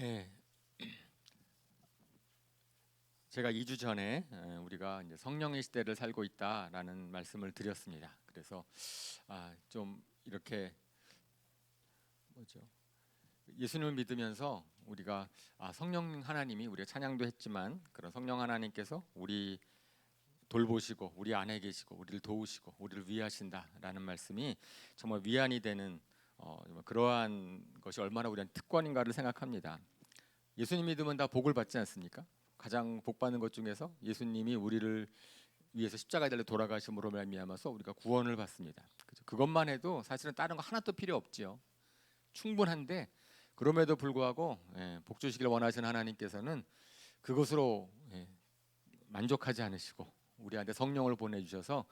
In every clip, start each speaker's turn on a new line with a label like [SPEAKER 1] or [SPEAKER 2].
[SPEAKER 1] 예, 제가 2주 전에 우리가 이제 성령의 시대를 살고 있다라는 말씀을 드렸습니다. 그래서 좀 이렇게 뭐죠? 예수님을 믿으면서 우리가 성령 하나님이 우리가 찬양도 했지만 그런 성령 하나님께서 우리 돌보시고 우리 안에 계시고 우리를 도우시고 우리를 위하신다라는 말씀이 정말 위안이 되는 그러한 것이 얼마나 우리한테 특권인가를 생각합니다. 예수님 믿으면 다 복을 받지 않습니까? 가장 복 받는 것 중에서 예수님이 우리를 위해서 십자가에 달려 돌아가심으로 말미암아서 우리가 구원을 받습니다. 그것만 해도 사실은 다른 거 하나도 필요 없지요. 충분한데 그럼에도 불구하고 복 주시길 원하시는 하나님께서는 그것으로 만족하지 않으시고 우리한테 성령을 보내주셔서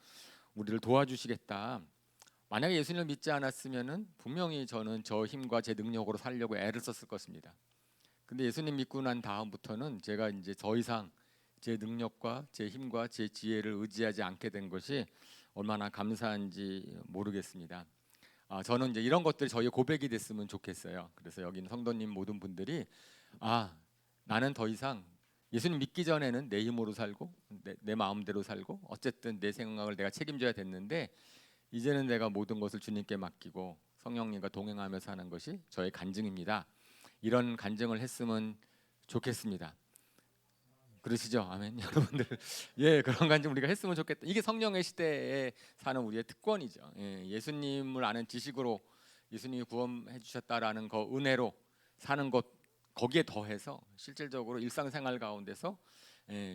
[SPEAKER 1] 우리를 도와주시겠다. 만약에 예수님을 믿지 않았으면은 분명히 저는 저 힘과 제 능력으로 살려고 애를 썼을 것입니다. 근데 예수님 믿고 난 다음부터는 제가 이제 더 이상 제 능력과 제 힘과 제 지혜를 의지하지 않게 된 것이 얼마나 감사한지 모르겠습니다. 저는 이제 이런 것들이 저희의 고백이 됐으면 좋겠어요. 그래서 여기 있는 성도님 모든 분들이 나는 더 이상 예수님 믿기 전에는 내 힘으로 살고 내 마음대로 살고 어쨌든 내 생각을 내가 책임져야 됐는데 이제는 내가 모든 것을 주님께 맡기고 성령님과 동행하며 사는 것이 저의 간증입니다. 이런 간증을 했으면 좋겠습니다. 그러시죠? 아멘. 여러분들 그런 간증 우리가 했으면 좋겠다. 이게 성령의 시대에 사는 우리의 특권이죠. 예수님을 아는 지식으로 예수님이 구원해 주셨다라는 거 은혜로 사는 것 거기에 더해서 실질적으로 일상생활 가운데서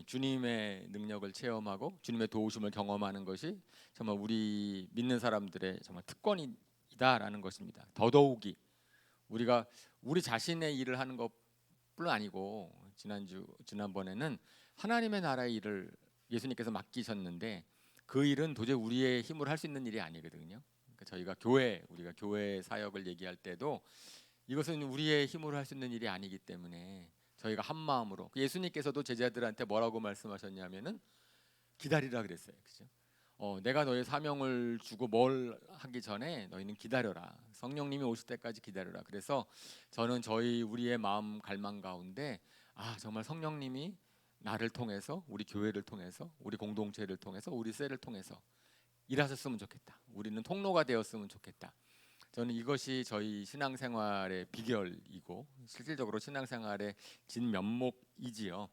[SPEAKER 1] 주님의 능력을 체험하고 주님의 도우심을 경험하는 것이 정말 우리 믿는 사람들의 정말 특권이다라는 것입니다. 더더욱이 우리가 우리 자신의 일을 하는 것뿐 아니고 지난번에는 하나님의 나라의 일을 예수님께서 맡기셨는데 그 일은 도저히 우리의 힘으로 할 수 있는 일이 아니거든요. 그러니까 저희가 우리가 교회 사역을 얘기할 때도 이것은 우리의 힘으로 할 수 있는 일이 아니기 때문에 저희가 한 마음으로 예수님께서도 제자들한테 뭐라고 말씀하셨냐면은 기다리라 그랬어요. 그죠? 내가 너의 사명을 주고 뭘 하기 전에 너희는 기다려라. 성령님이 오실 때까지 기다려라. 그래서 저는 우리의 마음 갈망 가운데 정말 성령님이 나를 통해서 우리 교회를 통해서 우리 공동체를 통해서 우리 셀을 통해서 일하셨으면 좋겠다. 우리는 통로가 되었으면 좋겠다. 저는 이것이 저희 신앙생활의 비결이고 실질적으로 신앙생활의 진면목이지요.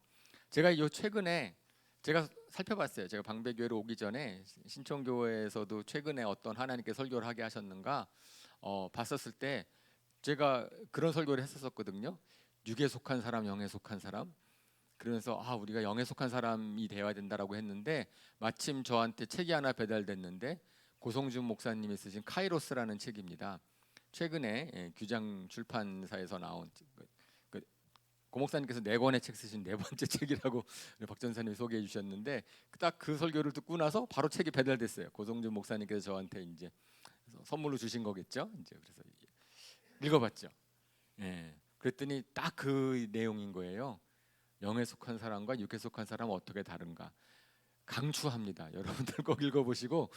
[SPEAKER 1] 제가 최근에 제가 살펴봤어요. 제가 방배교회로 오기 전에 신천교회에서도 최근에 어떤 하나님께 설교를 하게 하셨는가 봤었을 때 제가 그런 설교를 했었거든요. 육에 속한 사람, 영에 속한 사람. 그러면서 우리가 영에 속한 사람이 되어야 된다라고 했는데 마침 저한테 책이 하나 배달됐는데 고성준 목사님이 쓰신 카이로스라는 책입니다. 최근에 규장 출판사에서 나온 고 목사님께서 4권의 책 쓰신 4번째 책이라고 박 전사님이 소개해 주셨는데 딱 그 설교를 듣고 나서 바로 책이 배달됐어요. 고성준 목사님께서 저한테 이제 선물로 주신 거겠죠. 이제 그래서 읽어봤죠. 그랬더니 딱 그 내용인 거예요. 영에 속한 사람과 육에 속한 사람은 어떻게 다른가? 강추합니다. 여러분들 꼭 읽어보시고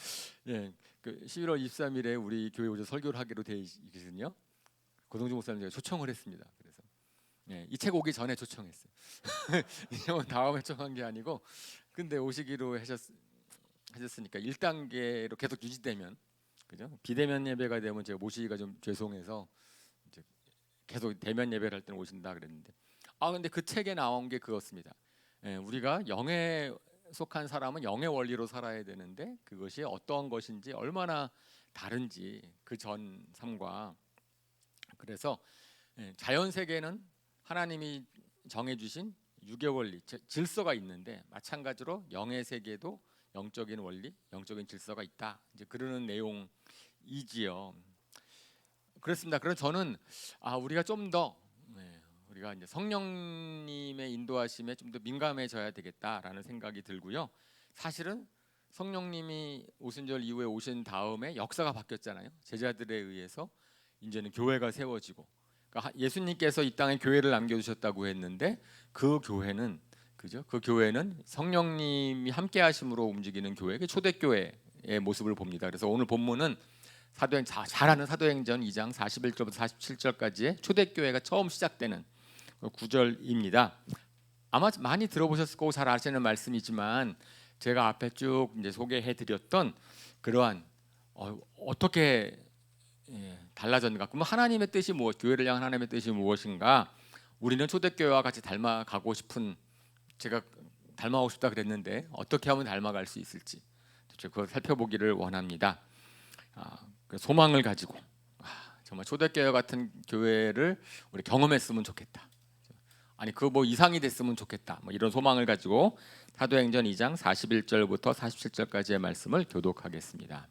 [SPEAKER 1] 11월 23일에 우리 교회 오셔서 설교를 하기로 되어 있거든요. 고성준 목사님 제가 초청을 했습니다. 그래서 이 책 오기 전에 초청했어요. 이건 다음에 초청한 게 아니고 근데 오시기로 하셨으니까 1단계로 계속 유지되면 그죠? 비대면 예배가 되면 제가 모시기가 좀 죄송해서 이제 계속 대면 예배를 할 때는 오신다 그랬는데 근데 그 책에 나온 게 그렇습니다. 우리가 영에 속한 사람은 영의 원리로 살아야 되는데 그것이 어떠한 것인지 얼마나 다른지 그 전 삶과 그래서 자연 세계는 하나님이 정해주신 육의 원리 질서가 있는데 마찬가지로 영의 세계도 영적인 원리, 영적인 질서가 있다. 이제 그러는 내용이지요. 그렇습니다. 그래서 저는 우리가 좀 더 우리가 이제 성령님의 인도하심에 좀 더 민감해져야 되겠다라는 생각이 들고요. 사실은 성령님이 오순절 이후에 오신 다음에 역사가 바뀌었잖아요. 제자들에 의해서 이제는 교회가 세워지고 그러니까 예수님께서 이 땅에 교회를 남겨주셨다고 했는데 그 교회는 그죠? 그 교회는 성령님이 함께하심으로 움직이는 교회, 초대교회의 모습을 봅니다. 그래서 오늘 본문은 잘 아는 사도행전 2장 41절부터 47절까지의 초대교회가 처음 시작되는 9절입니다. 아마 많이 들어보셨을 거고 잘 아시는 말씀이지만 제가 앞에 쭉 이제 소개해드렸던 그러한 어떻게 달라졌는가? 그러면 하나님의 뜻이 무엇? 교회를 향한 하나님의 뜻이 무엇인가? 우리는 초대교회와 같이 닮아가고 싶은, 제가 닮아가고 싶다 그랬는데 어떻게 하면 닮아갈 수 있을지 그걸 살펴보기를 원합니다. 그 소망을 가지고 정말 초대교회 같은 교회를 우리 경험했으면 좋겠다. 아니 그 뭐 이상이 됐으면 좋겠다. 뭐 이런 소망을 가지고 사도행전 2장 41절부터 47절까지의 말씀을 교독하겠습니다.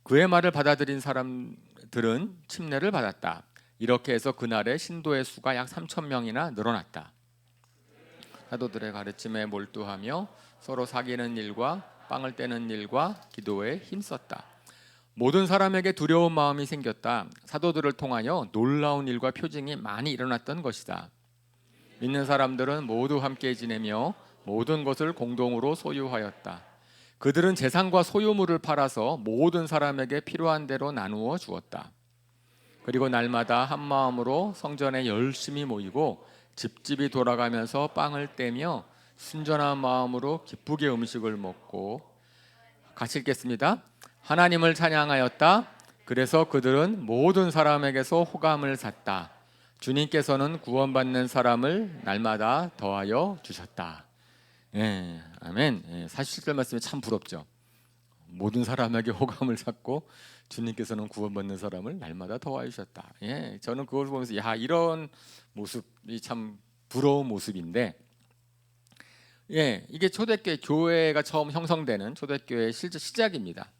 [SPEAKER 1] 그의 말을 받아들인 사람들은 침례를 받았다. 이렇게 해서 그날에 신도의 수가 약 3,000명이나 늘어났다. 사도들의 가르침에 몰두하며 서로 사귀는 일과 빵을 떼는 일과 기도에 힘썼다. 모든 사람에게 두려운 마음이 생겼다. 사도들을 통하여 놀라운 일과 표징이 많이 일어났던 것이다. 믿는 사람들은 모두 함께 지내며 모든 것을 공동으로 소유하였다. 그들은 재산과 소유물을 팔아서 모든 사람에게 필요한 대로 나누어 주었다. 그리고 날마다 한 마음으로 성전에 열심히 모이고 집집이 돌아가면서 빵을 떼며 순전한 마음으로 기쁘게 음식을 먹고, 같이 읽겠습니다. 하나님을 찬양하였다. 그래서 그들은 모든 사람에게서 호감을 샀다. 주님께서는 구원받는 사람을 날마다 더하여 주셨다. 예, 아멘. 예, 47절 말씀이 참 부럽죠. 모든 사람에게 호감을 샀고 주님께서는 구원받는 사람을 날마다 더하여 주셨다. 예, 저는 그걸 보면서 이런 모습이 참 부러운 모습인데, 예, 이게 초대교회, 교회가 처음 형성되는 초대교회의 실제 시작입니다.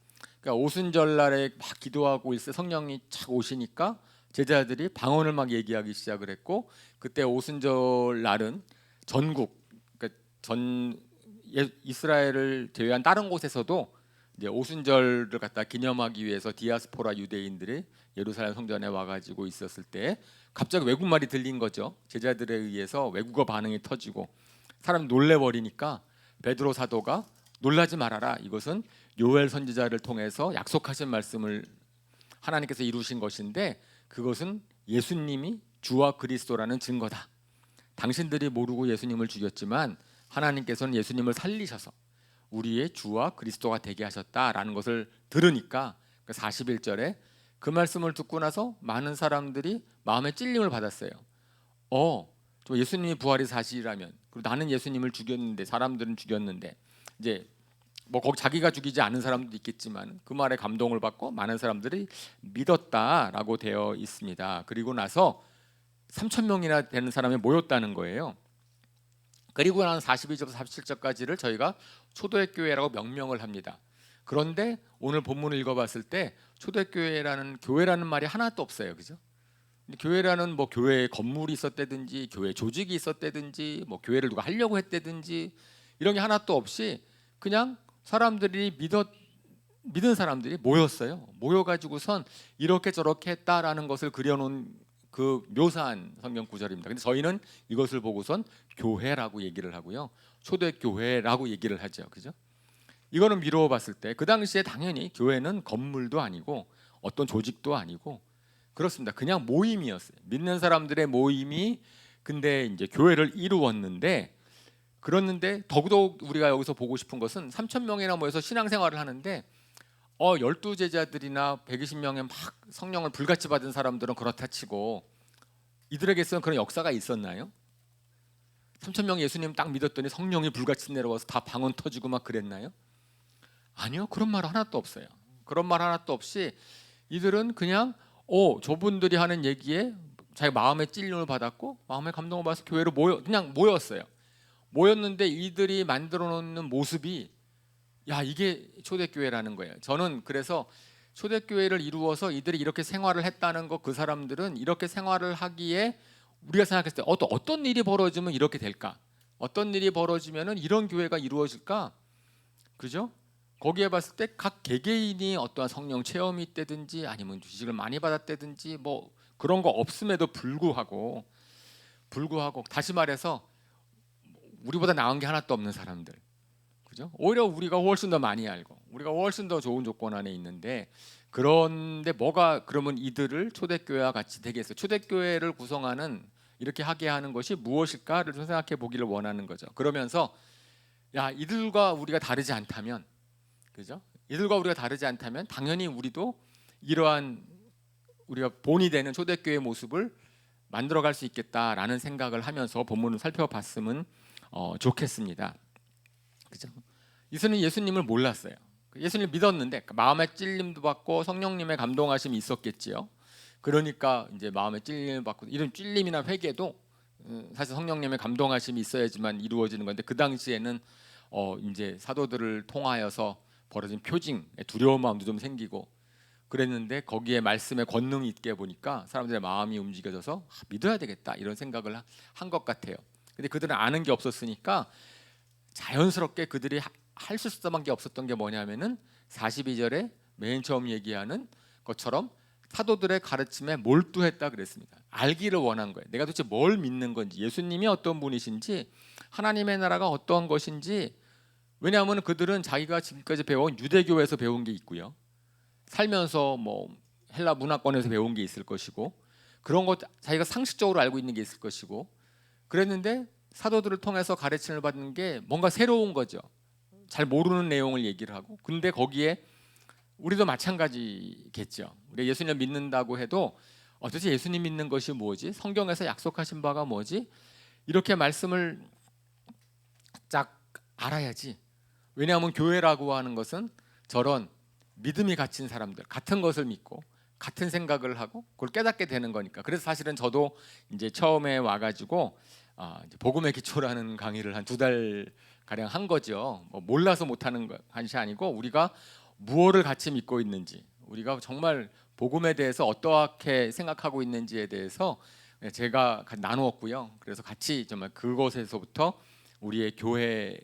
[SPEAKER 1] 그러니까 오순절날에 막 기도하고 있을 때 성령이 착 오시니까 제자들이 방언을 막 얘기하기 시작을 했고, 그때 오순절 날은 전국, 그러니까 이스라엘을 제외한 다른 곳에서도 이제 오순절을 갖다 기념하기 위해서 디아스포라 유대인들이 예루살렘 성전에 와가지고 있었을 때 갑자기 외국말이 들린 거죠. 제자들에 의해서 외국어 반응이 터지고 사람 놀래버리니까 베드로 사도가 놀라지 말아라. 이것은 요엘 선지자를 통해서 약속하신 말씀을 하나님께서 이루신 것인데 그것은 예수님이 주와 그리스도라는 증거다. 당신들이 모르고 예수님을 죽였지만 하나님께서는 예수님을 살리셔서 우리의 주와 그리스도가 되게 하셨다라는 것을 들으니까 41절에 그 말씀을 듣고 나서 많은 사람들이 마음에 찔림을 받았어요. 예수님이 부활이 사실이라면, 그리고 나는 예수님을 죽였는데, 사람들은 죽였는데, 이제 뭐 거기 자기가 죽이지 않은 사람도 있겠지만 그 말에 감동을 받고 많은 사람들이 믿었다라고 되어 있습니다. 그리고 나서 3,000명이나 되는 사람이 모였다는 거예요. 그리고 나서 42절부터 47절까지를 저희가 초대교회라고 명명을 합니다. 그런데 오늘 본문을 읽어봤을 때 초대교회라는 교회라는 말이 하나도 없어요, 그죠? 교회라는 뭐 교회 건물이 있었다든지 교회 조직이 있었다든지 뭐 교회를 누가 하려고 했다든지 이런 게 하나도 없이 그냥 사람들이 믿은 사람들이 모였어요. 모여가지고선 이렇게 저렇게 했다라는 것을 그려놓은 그 묘사한 성경 구절입니다. 근데 저희는 이것을 보고선 교회라고 얘기를 하고요, 초대교회라고 얘기를 하죠, 그죠? 이거는 미루어 봤을 때 그 당시에 당연히 교회는 건물도 아니고 어떤 조직도 아니고 그렇습니다. 그냥 모임이었어요. 믿는 사람들의 모임이 근데 이제 교회를 이루었는데, 그렇는데 더더욱 우리가 여기서 보고 싶은 것은 3,000명이나 모여서 신앙생활을 하는데 12제자들이나 120명의 막 성령을 불같이 받은 사람들은 그렇다 치고 이들에게서는 그런 역사가 있었나요? 3,000명 예수님 딱 믿었더니 성령이 불같이 내려와서 다 방언 터지고 막 그랬나요? 아니요. 그런 말 하나도 없어요. 그런 말 하나도 없이 이들은 그냥 저분들이 하는 얘기에 자기 마음의 찔림을 받았고 마음의 감동을 받아서 교회로 그냥 모였어요. 모였는데 이들이 만들어 놓는 모습이 이게 초대교회라는 거예요. 저는 그래서 초대교회를 이루어서 이들이 이렇게 생활을 했다는 것, 그 사람들은 이렇게 생활을 하기에 우리가 생각했을 때 어떤 일이 벌어지면 이렇게 될까? 어떤 일이 벌어지면은 이런 교회가 이루어질까? 그죠? 거기에 봤을 때 각 개개인이 어떠한 성령 체험이 있다든지 아니면 지식을 많이 받았다든지 뭐 그런 거 없음에도 불구하고 다시 말해서 우리보다 나은 게 하나도 없는 사람들, 그죠? 오히려 우리가 훨씬 더 많이 알고 우리가 훨씬 더 좋은 조건 안에 있는데, 그런데 뭐가 그러면 이들을 초대교회와 같이 되게 했어요. 초대교회를 구성하는 이렇게 하게 하는 것이 무엇일까를 좀 생각해 보기를 원하는 거죠. 그러면서 야, 이들과 우리가 다르지 않다면, 그죠? 이들과 우리가 다르지 않다면 당연히 우리도 이러한 우리가 본이 되는 초대교회의 모습을 만들어갈 수 있겠다라는 생각을 하면서 본문을 살펴봤으면 좋겠습니다. 그죠? 이스는 예수님을 몰랐어요. 예수님을 믿었는데 마음의 찔림도 받고 성령님의 감동하심이 있었겠지요. 그러니까 이제 마음의 찔림을 받고 이런 찔림이나 회개도 사실 성령님의 감동하심이 있어야지만 이루어지는 건데 그 당시에는 이제 사도들을 통하여서 벌어진 표징, 두려운 마음도 좀 생기고 그랬는데 거기에 말씀의 권능이 있게 보니까 사람들의 마음이 움직여져서 믿어야 되겠다 이런 생각을 한 것 같아요. 근데 그들은 아는 게 없었으니까 자연스럽게 그들이 할 수 있었던 게 없었던 게 뭐냐면은 42절에 맨 처음 얘기하는 것처럼 사도들의 가르침에 몰두했다 그랬습니다. 알기를 원한 거예요. 내가 도대체 뭘 믿는 건지, 예수님이 어떤 분이신지, 하나님의 나라가 어떠한 것인지. 왜냐하면 그들은 자기가 지금까지 배운 유대교에서 배운 게 있고요. 살면서 뭐 헬라 문화권에서 배운 게 있을 것이고 그런 것 자기가 상식적으로 알고 있는 게 있을 것이고 그랬는데 사도들을 통해서 가르침을 받는 게 뭔가 새로운 거죠. 잘 모르는 내용을 얘기를 하고 근데 거기에 우리도 마찬가지겠죠. 우리 예수님 믿는다고 해도 도대체 예수님 믿는 것이 뭐지? 성경에서 약속하신 바가 뭐지? 이렇게 말씀을 쫙 알아야지. 왜냐하면 교회라고 하는 것은 저런 믿음이 갇힌 사람들, 같은 것을 믿고 같은 생각을 하고 그걸 깨닫게 되는 거니까. 그래서 사실은 저도 이제 처음에 와가지고 이제 복음의 기초라는 강의를 한 2달 가량 한 거죠. 뭐 몰라서 못하는 것이 아니고 우리가 무엇을 같이 믿고 있는지, 우리가 정말 복음에 대해서 어떻게 생각하고 있는지에 대해서 제가 나누었고요. 그래서 같이 정말 그곳에서부터 우리의 교회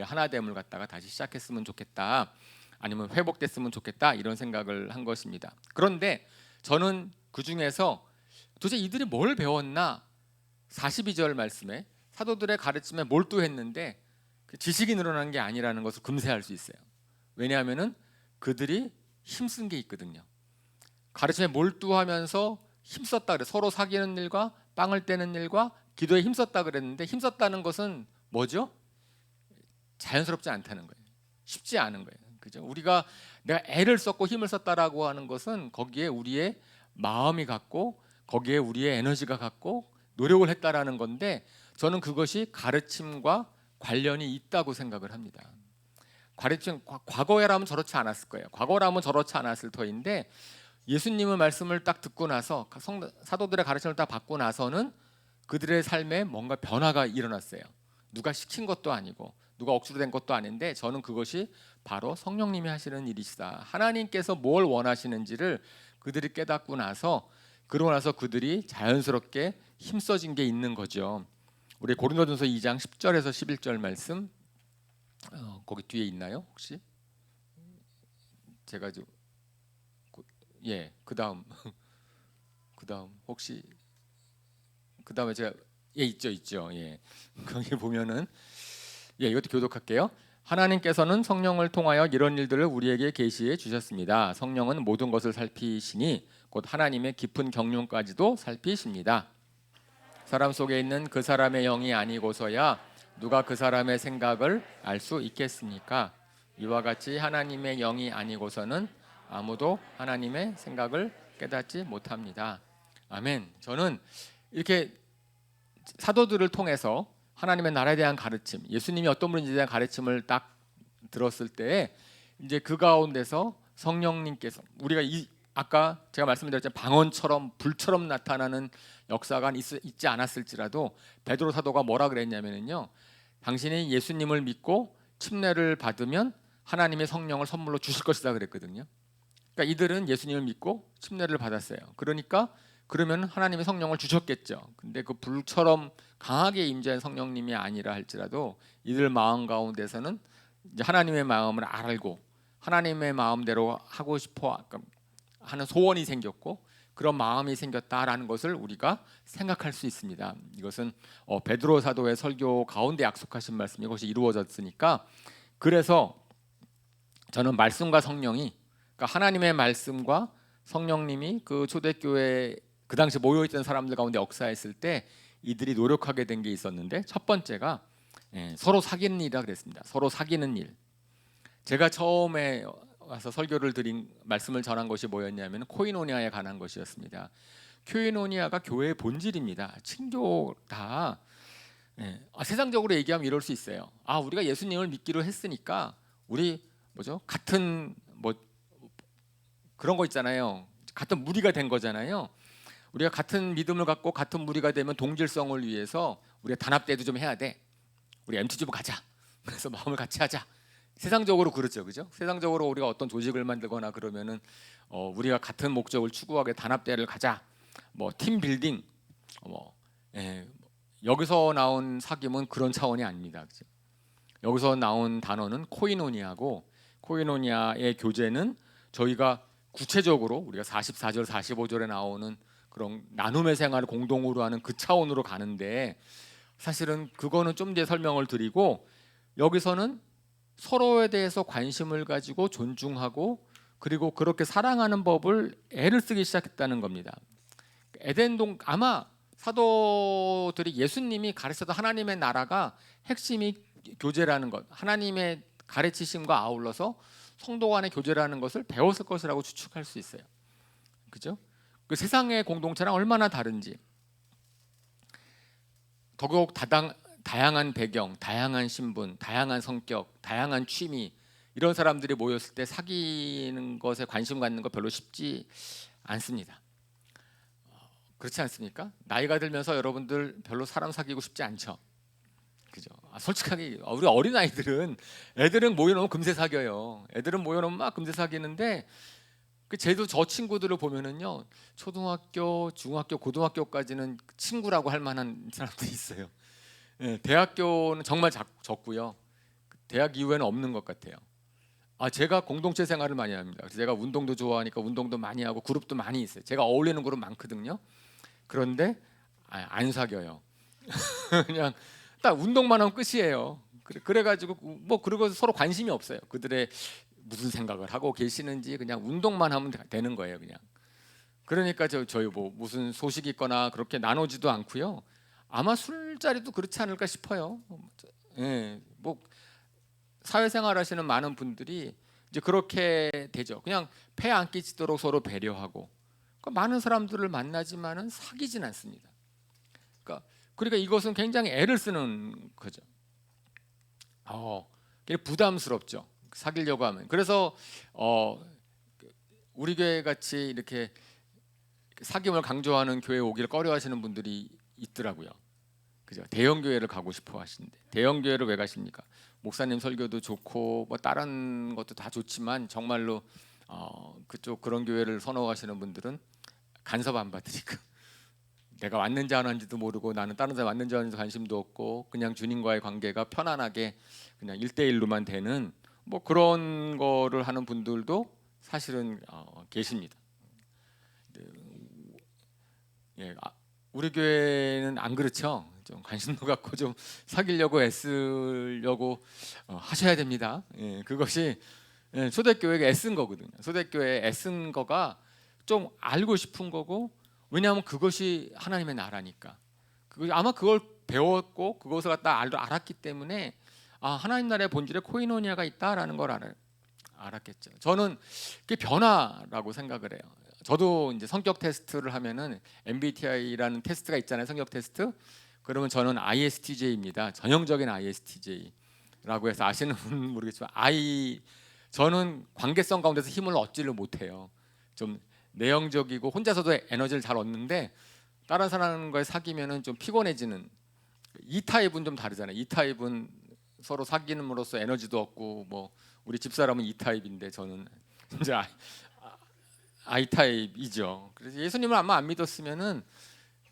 [SPEAKER 1] 하나됨을 갖다가 다시 시작했으면 좋겠다. 아니면 회복됐으면 좋겠다 이런 생각을 한 것입니다. 그런데 저는 그 중에서 도대체 이들이 뭘 배웠나 42절 말씀에 사도들의 가르침에 몰두했는데 그 지식이 늘어난 게 아니라는 것을 금세할 수 있어요. 왜냐하면은 그들이 힘쓴 게 있거든요. 가르침에 몰두하면서 힘썼다 그래. 서로 사귀는 일과 빵을 떼는 일과 기도에 힘썼다 그랬는데 힘썼다는 것은 뭐죠? 자연스럽지 않다는 거예요. 쉽지 않은 거예요. 그죠? 우리가 내가 애를 썼고 힘을 썼다라고 하는 것은 거기에 우리의 마음이 갔고 거기에 우리의 에너지가 갔고 노력을 했다라는 건데 저는 그것이 가르침과 관련이 있다고 생각을 합니다. 가르침 과거라면 저렇지 않았을 거예요. 과거라면 저렇지 않았을 터인데 예수님의 말씀을 딱 듣고 나서 사도들의 가르침을 딱 받고 나서는 그들의 삶에 뭔가 변화가 일어났어요. 누가 시킨 것도 아니고 누가 억지로 된 것도 아닌데 저는 그것이 바로 성령님이 하시는 일이시다. 하나님께서 뭘 원하시는지를 그들이 깨닫고 나서 그러고 나서 그들이 자연스럽게 힘써진 게 있는 거죠. 우리 고린도전서 2장 10절에서 11절 말씀 거기 뒤에 있나요? 혹시? 제가 좀 그다음 그다음 혹시 그다음에 제가 있죠. 거기 보면은 이것도 교독할게요. 하나님께서는 성령을 통하여 이런 일들을 우리에게 계시해 주셨습니다. 성령은 모든 것을 살피시니 곧 하나님의 깊은 경륜까지도 살피십니다. 사람 속에 있는 그 사람의 영이 아니고서야 누가 그 사람의 생각을 알 수 있겠습니까? 이와 같이 하나님의 영이 아니고서는 아무도 하나님의 생각을 깨닫지 못합니다. 아멘. 저는 이렇게 사도들을 통해서 하나님의 나라에 대한 가르침, 예수님이 어떤 분인지에 대한 가르침을 딱 들었을 때 이제 그 가운데서 성령님께서 우리가 아까 제가 말씀드렸지만 방언처럼 불처럼 나타나는 역사가 있지 않았을지라도 베드로 사도가 뭐라 그랬냐면요, 당신이 예수님을 믿고 침례를 받으면 하나님의 성령을 선물로 주실 것이다 그랬거든요. 그러니까 이들은 예수님을 믿고 침례를 받았어요. 그러면 하나님의 성령을 주셨겠죠. 근데 그 불처럼 강하게 임재한 성령님이 아니라 할지라도 이들 마음 가운데서는 이제 하나님의 마음을 알고 하나님의 마음대로 하고 싶어 하는 소원이 생겼고 그런 마음이 생겼다라는 것을 우리가 생각할 수 있습니다. 이것은 베드로 사도의 설교 가운데 약속하신 말씀이 이것이 이루어졌으니까, 그래서 저는 말씀과 성령이, 그러니까 하나님의 말씀과 성령님이 그 초대교회 그 당시 모여있던 사람들 가운데 역사했을 때 이들이 노력하게 된 게 있었는데, 첫 번째가 서로 사귀는 일이라 그랬습니다. 서로 사귀는 일. 제가 처음에 와서 설교를 드린 말씀을 전한 것이 뭐였냐면 코이노니아에 관한 것이었습니다. 코이노니아가 교회의 본질입니다. 친교 다 세상적으로 얘기하면 이럴 수 있어요. 우리가 예수님을 믿기로 했으니까 우리 같은 그런 거 있잖아요. 같은 무리가 된 거잖아요. 우리가 같은 믿음을 갖고 같은 무리가 되면 동질성을 위해서 우리가 단합대도 좀 해야 돼. 우리 MT 좀 가자. 그래서 마음을 같이 하자. 세상적으로 그렇죠, 그죠? 세상적으로 우리가 어떤 조직을 만들거나 그러면은 우리가 같은 목적을 추구하게 단합대를 가자. 팀 빌딩. 여기서 나온 사귐은 그런 차원이 아닙니다, 그죠? 여기서 나온 단어는 코이노니아고, 코이노니아의 교제는 저희가 구체적으로 우리가 44절, 45절에 나오는 그런 나눔의 생활을 공동으로 하는 그 차원으로 가는데, 사실은 그거는 좀 뒤에 설명을 드리고, 여기서는 서로에 대해서 관심을 가지고 존중하고 그리고 그렇게 사랑하는 법을 애를 쓰기 시작했다는 겁니다. 에덴동 아마 사도들이 예수님이 가르쳤던 하나님의 나라가 핵심이 교제라는 것, 하나님의 가르치심과 아울러서 성도 간의 교제라는 것을 배웠을 것이라고 추측할 수 있어요. 그죠? 그 세상의 공동체랑 얼마나 다른지. 더더욱 다양한 배경, 다양한 신분, 다양한 성격, 다양한 취미, 이런 사람들이 모였을 때 사귀는 것에 관심 갖는 거 별로 쉽지 않습니다. 그렇지 않습니까? 나이가 들면서 여러분들 별로 사람 사귀고 싶지 않죠. 그죠? 솔직하게 우리 어린 아이들은 애들은 모여놓으면 금세 사귀어요. 애들은 모여놓으면 막 금세 사귀는데, 쟤도 저 친구들을 보면은요, 초등학교, 중학교, 고등학교까지는 친구라고 할 만한 사람들이 있어요. 대학교는 정말 적고요. 대학 이후에는 없는 것 같아요. 제가 공동체 생활을 많이 합니다. 제가 운동도 좋아하니까 운동도 많이 하고 그룹도 많이 있어요. 제가 어울리는 그룹 많거든요. 그런데 안 사귀어요. 그냥 딱 운동만 하면 끝이에요. 그래가지고 그리고 서로 관심이 없어요. 그들의 무슨 생각을 하고 계시는지 그냥 운동만 하면 되는 거예요, 그냥. 그러니까 저희 무슨 소식이 있거나 그렇게 나누지도 않고요. 아마 술자리도 그렇지 않을까 싶어요. 사회생활 하시는 많은 분들이 이제 그렇게 되죠. 그냥 폐 안 끼치도록 서로 배려하고, 많은 사람들을 만나지만은 사귀진 않습니다. 그러니까 이것은 굉장히 애를 쓰는 거죠. 부담스럽죠. 사귀려고 하면. 그래서 우리 교회 같이 이렇게 사귐을 강조하는 교회에 오기를 꺼려하시는 분들이 있더라고요. 그죠? 대형 교회를 가고 싶어 하시는데, 대형 교회를 왜 가십니까? 목사님 설교도 좋고 다른 것도 다 좋지만 정말로 그쪽 그런 교회를 선호하시는 분들은 간섭 안 받으니까 내가 왔는지 안 왔는지도 모르고, 나는 다른 사람 왔는지 안 왔는지 관심도 없고, 그냥 주님과의 관계가 편안하게 그냥 1대1로만 되는 그런 거를 하는 분들도 사실은 계십니다. 우리 교회는 안 그렇죠. 좀 관심도 갖고 좀 사귀려고 애쓰려고 하셔야 됩니다. 그것이 초대교회가 애쓴 거거든요. 초대교회 애쓴 거가 좀 알고 싶은 거고, 왜냐하면 그것이 하나님의 나라니까. 아마 그걸 배웠고 그것을 갖다 알았기 때문에 하나님 나라의 본질에 코이노니아가 있다라는 걸 알았겠죠. 저는 그게 변화라고 생각을 해요. 저도 이제 성격 테스트를 하면은 MBTI라는 테스트가 있잖아요. 성격 테스트. 그러면 저는 ISTJ입니다. 전형적인 ISTJ라고 해서 아시는 분은 모르겠지만 저는 관계성 가운데서 힘을 얻지를 못해요. 좀 내형적이고 혼자서도 에너지를 잘 얻는데 다른 사람과의 사귀면은 좀 피곤해지는. 이 타입은 좀 다르잖아요. 이 타입은 서로 사귀는으로써 에너지도 얻고, 우리 집사람은 이 타입인데 저는 이제 I 타입이죠. 그래서 예수님을 아마 안 믿었으면은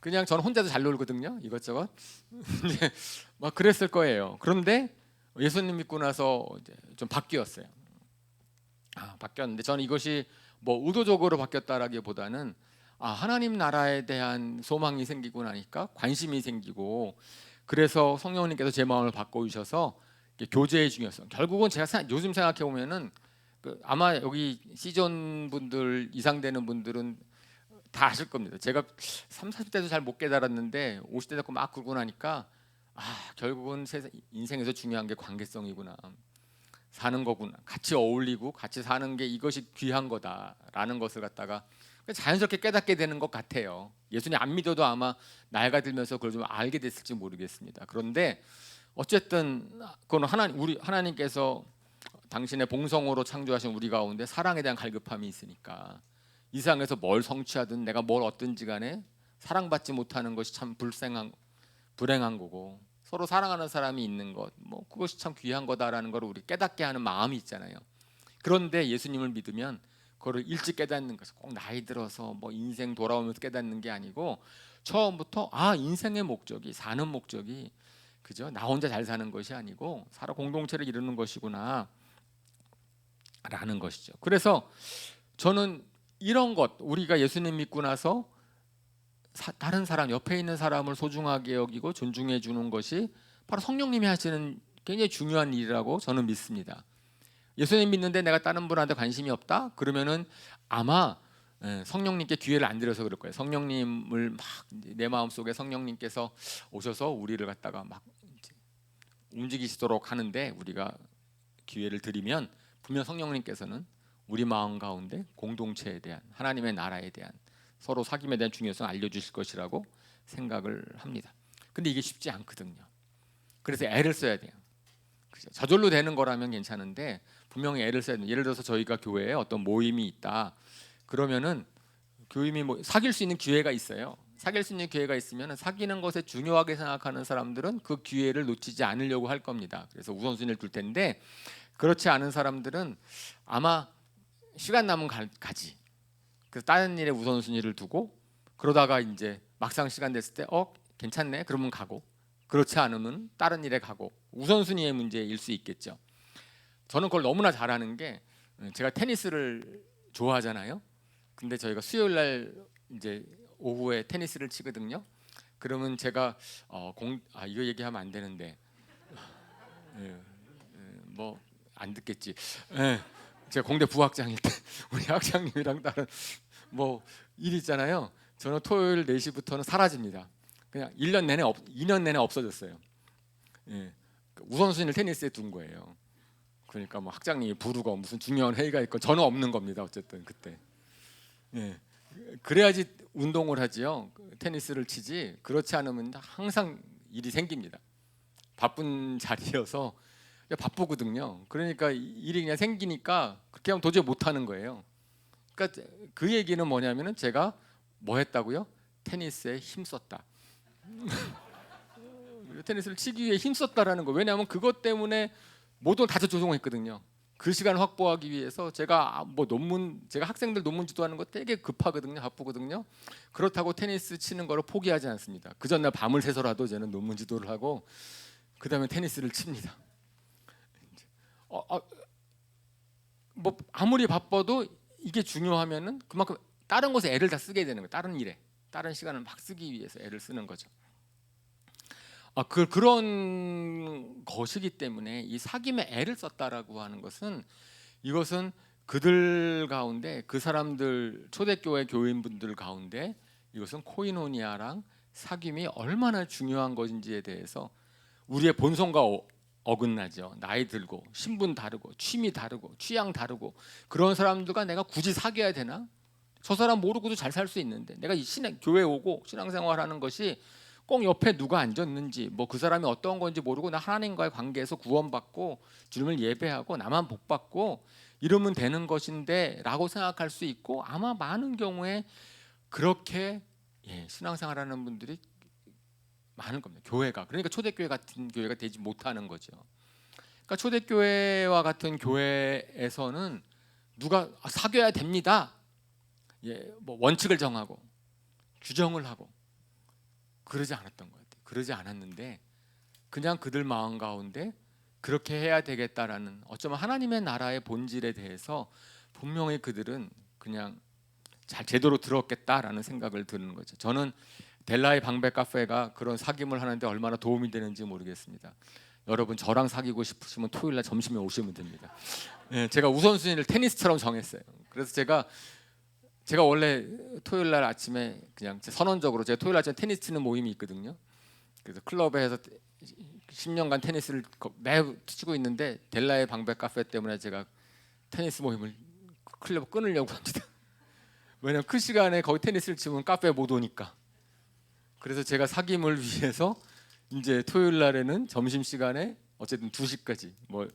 [SPEAKER 1] 그냥 저는 혼자도 잘 놀거든요. 이것저것 이제 그랬을 거예요. 그런데 예수님 믿고 나서 이제 좀 바뀌었어요. 바뀌었는데 저는 이것이 의도적으로 바뀌었다라기보다는 하나님 나라에 대한 소망이 생기고 나니까 관심이 생기고, 그래서 성령님께서 제 마음을 바꿔주셔서 교제의 중요성. 결국은 제가 요즘 생각해 보면은 아마 여기 시존 분들 이상 되는 분들은 다 아실 겁니다. 제가 3, 40대도 잘 못 깨달았는데 50대 되고 막 굴고 나니까 결국은 인생에서 중요한 게 관계성이구나. 사는 거구나. 같이 어울리고 같이 사는 게 이것이 귀한 거다라는 것을 갖다가 자연스럽게 깨닫게 되는 것 같아요. 예수님 안 믿어도 아마 나이가 들면서 그걸 좀 알게 됐을지 모르겠습니다. 그런데 어쨌든 그건 우리 하나님께서 당신의 봉성으로 창조하신 우리 가운데 사랑에 대한 갈급함이 있으니까 이 세상에서 뭘 성취하든 내가 뭘 얻든지 간에 사랑받지 못하는 것이 참 불행한 거고, 서로 사랑하는 사람이 있는 것, 뭐 그것이 참 귀한 거다라는 걸 우리 깨닫게 하는 마음이 있잖아요. 그런데 예수님을 믿으면 그거를 일찍 깨닫는 것이 꼭 나이 들어서 뭐 인생 돌아오면서 깨닫는 게 아니고 처음부터 인생의 목적이, 사는 목적이 그죠? 나 혼자 잘 사는 것이 아니고 서로 공동체를 이루는 것이구나 라는 것이죠. 그래서 저는 이런 것, 우리가 예수님 믿고 나서 다른 사람, 옆에 있는 사람을 소중하게 여기고 존중해 주는 것이 바로 성령님이 하시는 굉장히 중요한 일이라고 저는 믿습니다. 예수님 믿는데 내가 다른 분한테 관심이 없다? 그러면은 아마 성령님께 기회를 안 드려서 그럴 거예요. 성령님을 막 내 마음속에 성령님께서 오셔서 우리를 갖다가 막 움직이시도록 하는데 우리가 기회를 드리면 분명 성령님께서는 우리 마음 가운데 공동체에 대한, 하나님의 나라에 대한, 서로 사귐에 대한 중요성을 알려주실 것이라고 생각을 합니다. 근데 이게 쉽지 않거든요. 그래서 애를 써야 돼요. 그죠? 저절로 되는 거라면 괜찮은데 분명히 애를 써야 돼요. 예를 들어서 저희가 교회에 어떤 모임이 있다. 그러면은 교임이 사귈 수 있는 기회가 있어요. 사귈 수 있는 기회가 있으면 사귀는 것에 중요하게 생각하는 사람들은 그 기회를 놓치지 않으려고 할 겁니다. 그래서 우선순위를 둘 텐데 그렇지 않은 사람들은 아마 시간 남은 가지. 그래서 다른 일에 우선순위를 두고 그러다가 이제 막상 시간 됐을 때 괜찮네 그러면 가고, 그렇지 않으면 다른 일에 가고, 우선순위의 문제일 수 있겠죠. 저는 그걸 너무나 잘하는 게, 제가 테니스를 좋아하잖아요. 근데 저희가 수요일 날 이제 오후에 테니스를 치거든요. 그러면 제가 이거 얘기하면 안 되는데 뭐 안 듣겠지. 제가 공대 부학장일 때 우리 학장님이랑 다른 뭐 일 있잖아요. 저는 토요일 4시부터는 사라집니다. 그냥 2년 내내 없어졌어요. 우선순위를 테니스에 둔 거예요. 그러니까 뭐 학장님이 부르고 무슨 중요한 회의가 있고 저는 없는 겁니다. 어쨌든 그때. 그래야지 운동을 하지요. 테니스를 치지. 그렇지 않으면 항상 일이 생깁니다. 바쁜 자리여서 바쁘거든요. 그러니까 일이 그냥 생기니까 그렇게 하면 도저히 못 하는 거예요. 그러니까 그 얘기는 뭐냐면은 제가 뭐 했다고요? 테니스에 힘썼다. 테니스를 치기 위해 힘썼다라는 거. 왜냐하면 그것 때문에 모든 걸 다 조종했거든요. 그 시간을 확보하기 위해서 제가 제가 학생들 논문 지도하는 거 되게 급하거든요. 바쁘거든요. 그렇다고 테니스 치는 거를 포기하지 않습니다. 그 전날 밤을 새서라도 저는 논문 지도를 하고 그 다음에 테니스를 칩니다. 뭐 아무리 바빠도 이게 중요하면은 그만큼 다른 것에 애를 다 쓰게 되는 거예요. 다른 일에, 다른 시간을 막 쓰기 위해서 애를 쓰는 거죠. 그런 것이기 때문에 이 사귐에 애를 썼다라고 하는 것은, 이것은 그들 가운데, 그 사람들 초대교회 교인분들 가운데 이것은 코이노니아랑 사귐이 얼마나 중요한 것인지에 대해서 우리의 본성과 어긋나죠. 나이 들고 신분 다르고 취미 다르고 취향 다르고 그런 사람들과 내가 굳이 사귀어야 되나? 저 사람 모르고도 잘 살 수 있는데 내가 이 교회 오고 신앙생활하는 것이 꼭 옆에 누가 앉았는지 뭐 그 사람이 어떤 건지 모르고 나 하나님과의 관계에서 구원받고 주님을 예배하고 나만 복받고 이러면 되는 것인데 라고 생각할 수 있고, 아마 많은 경우에 그렇게 신앙생활하는 분들이 많을 겁니다. 교회가, 그러니까 초대교회 같은 교회가 되지 못하는 거죠. 그러니까 초대교회와 같은 교회에서는 누가 사귀어야 됩니다. 뭐 원칙을 정하고 규정을 하고 그러지 않았던 것 같아요. 그러지 않았는데 그냥 그들 마음 가운데 그렇게 해야 되겠다라는, 어쩌면 하나님의 나라의 본질에 대해서 분명히 그들은 그냥 잘 제대로 들었겠다라는 생각을 드는 거죠. 저는 델라의 방배 카페가 그런 사귐을 하는데 얼마나 도움이 되는지 모르겠습니다. 여러분 저랑 사귀고 싶으시면 토요일날 점심에 오시면 됩니다. 제가 우선순위를 테니스처럼 정했어요. 그래서 제가 제가 원래 토요일 날 아침에 그냥 선언적으로 제가 토요일 아침에 테니스 치는 모임이 있거든요. 그래서 클럽에서 10년간 테니스를 매우 치고 있는데 델라의 방백 카페 때문에 제가 테니스 모임을 클럽 끊으려고 합니다. 왜냐면 그 시간에 거기 테니스를 치면 카페에 못 오니까. 그래서 제가 사귐을 위해서 이제 토요일 날에는 점심 시간에 어쨌든 2시까지 뭐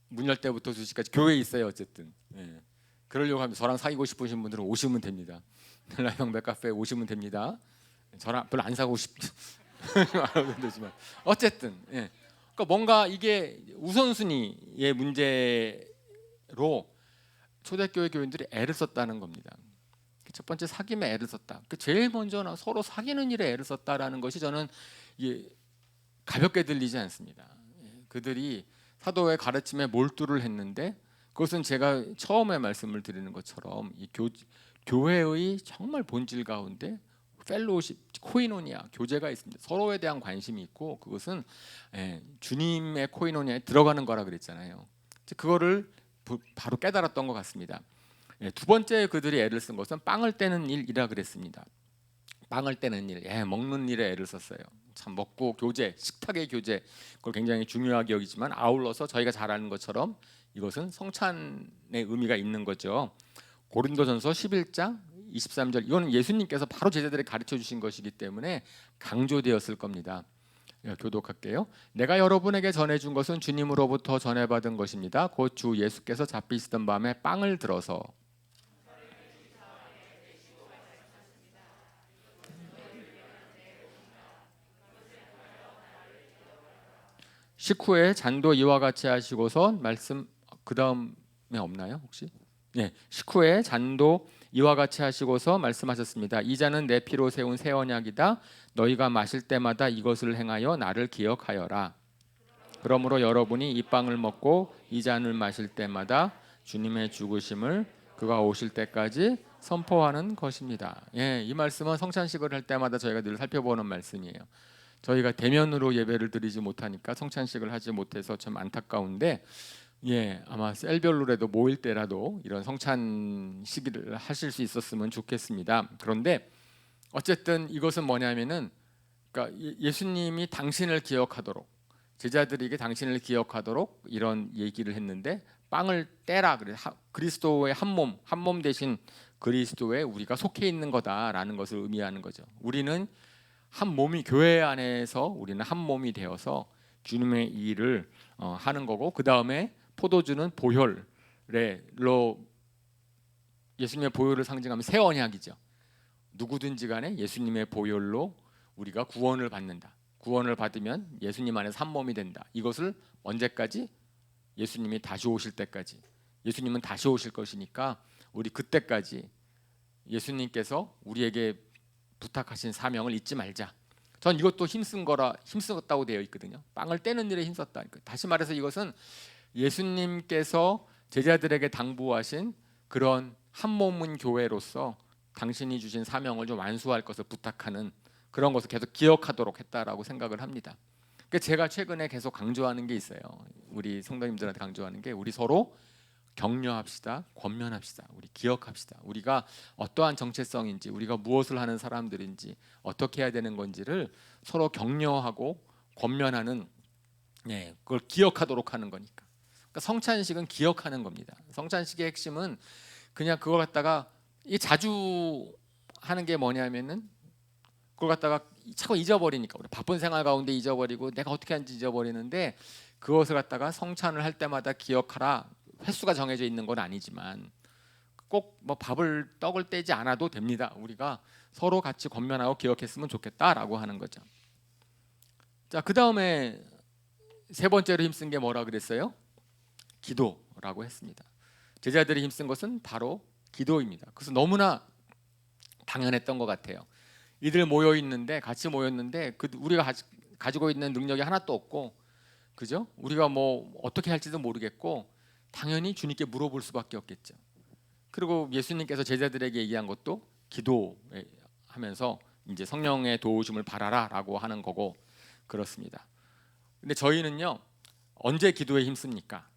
[SPEAKER 1] 문 열 때부터 2시까지 교회에 있어요. 어쨌든. 예. 그러려고 하면 저랑 사귀고 싶으신 분들은 오시면 됩니다. 델라의 방백 카페에 오시면 됩니다. 저랑 별로 안 사고 싶 말하면 되지만 어쨌든 예. 그러니까 뭔가 이게 우선순위의 문제로 초대교회 교인들이 애를 썼다는 겁니다. 첫 번째 사귐에 애를 썼다. 제일 먼저 서로 사귀는 일에 애를 썼다라는 것이 저는 가볍게 들리지 않습니다. 그들이 사도의 가르침에 몰두를 했는데 그것은 제가 처음에 말씀을 드리는 것처럼 이 교회의 정말 본질 가운데 펠로우십, 코이노니아, 교제가 있습니다. 서로에 대한 관심이 있고 그것은 주님의 코이노니아에 들어가는 거라 그랬잖아요. 그거를 바로 깨달았던 것 같습니다. 두 번째 그들이 애를 쓴 것은 빵을 떼는 일이라 그랬습니다. 빵을 떼는 일, 먹는 일에 애를 썼어요. 참 먹고 교제, 식탁의 교제, 그걸 굉장히 중요하게 여기지만 아울러서 저희가 잘 아는 것처럼 이것은 성찬의 의미가 있는 거죠. 고린도전서 11장 23절 이거는 예수님께서 바로 제자들에게 가르쳐 주신 것이기 때문에 강조되었을 겁니다. 교독할게요. 내가 여러분에게 전해준 것은 주님으로부터 전해받은 것입니다. 곧 주 예수께서 잡히시던 밤에 빵을 들어서 식후에 잔도 이와 같이 하시고서 말씀 그 다음에 없나요 혹시? 식후에 잔도 이와 같이 하시고서 말씀하셨습니다. 이 잔은 내 피로 세운 새 언약이다. 너희가 마실 때마다 이것을 행하여 나를 기억하여라. 그러므로 여러분이 이 빵을 먹고 이 잔을 마실 때마다 주님의 죽으심을 그가 오실 때까지 선포하는 것입니다. 이 말씀은 성찬식을 할 때마다 저희가 늘 살펴보는 말씀이에요. 저희가 대면으로 예배를 드리지 못하니까 성찬식을 하지 못해서 참 안타까운데 아마 셀별로라도 모일 때라도 이런 성찬식을 하실 수 있었으면 좋겠습니다. 그런데 어쨌든 이것은 뭐냐면은 그러니까 예수님이 당신을 기억하도록 제자들에게 당신을 기억하도록 이런 얘기를 했는데 빵을 떼라 그래. 그리스도의 한 몸 대신 그리스도에 우리가 속해 있는 거다라는 것을 의미하는 거죠. 우리는 한 몸이 교회 안에서 우리는 한 몸이 되어서 주님의 일을 하는 거고 그 다음에 포도주는 보혈로 예수님의 보혈을 상징하면 새 언약이죠. 누구든지 간에 예수님의 보혈로 우리가 구원을 받는다. 구원을 받으면 예수님 안에서 한 몸이 된다. 이것을 언제까지? 예수님이 다시 오실 때까지. 예수님은 다시 오실 것이니까 우리 그때까지 예수님께서 우리에게 부탁하신 사명을 잊지 말자. 전 이것도 힘쓰었다고 되어 있거든요. 빵을 떼는 일에 힘썼다. 다시 말해서 이것은 예수님께서 제자들에게 당부하신 그런 한 몸은 교회로서 당신이 주신 사명을 좀 완수할 것을 부탁하는 그런 것을 계속 기억하도록 했다라고 생각을 합니다. 제가 최근에 계속 강조하는 게 있어요. 우리 성도님들한테 강조하는 게 우리 서로 격려합시다. 권면합시다. 우리 기억합시다. 우리가 어떠한 정체성인지 우리가 무엇을 하는 사람들인지 어떻게 해야 되는 건지를 서로 격려하고 권면하는 그걸 기억하도록 하는 거니까. 그러니까 성찬식은 기억하는 겁니다. 성찬식의 핵심은 그냥 그걸 갖다가 자주 하는 게 뭐냐면은 그걸 갖다가 자꾸 잊어버리니까 우리 바쁜 생활 가운데 잊어버리고 내가 어떻게 하는지 잊어버리는데 그것을 갖다가 성찬을 할 때마다 기억하라. 횟수가 정해져 있는 건 아니지만 꼭 뭐 떡을 떼지 않아도 됩니다. 우리가 서로 같이 권면하고 기억했으면 좋겠다라고 하는 거죠. 자, 그 다음에 세 번째로 힘쓴 게 뭐라 그랬어요? 기도라고 했습니다. 제자들이 힘쓴 것은 바로 기도입니다. 그래서 너무나 당연했던 것 같아요. 이들 같이 모였는데 우리가 가지고 있는 능력이 하나도 없고, 그죠? 우리가 뭐 어떻게 할지도 모르겠고 당연히 주님께 물어볼 수밖에 없겠죠. 그리고 예수님께서 제자들에게 얘기한 것도 기도하면서 이제 성령의 도우심을 바라라라고 하는 거고 그렇습니다. 근데 저희는요 언제 기도에 힘씁니까?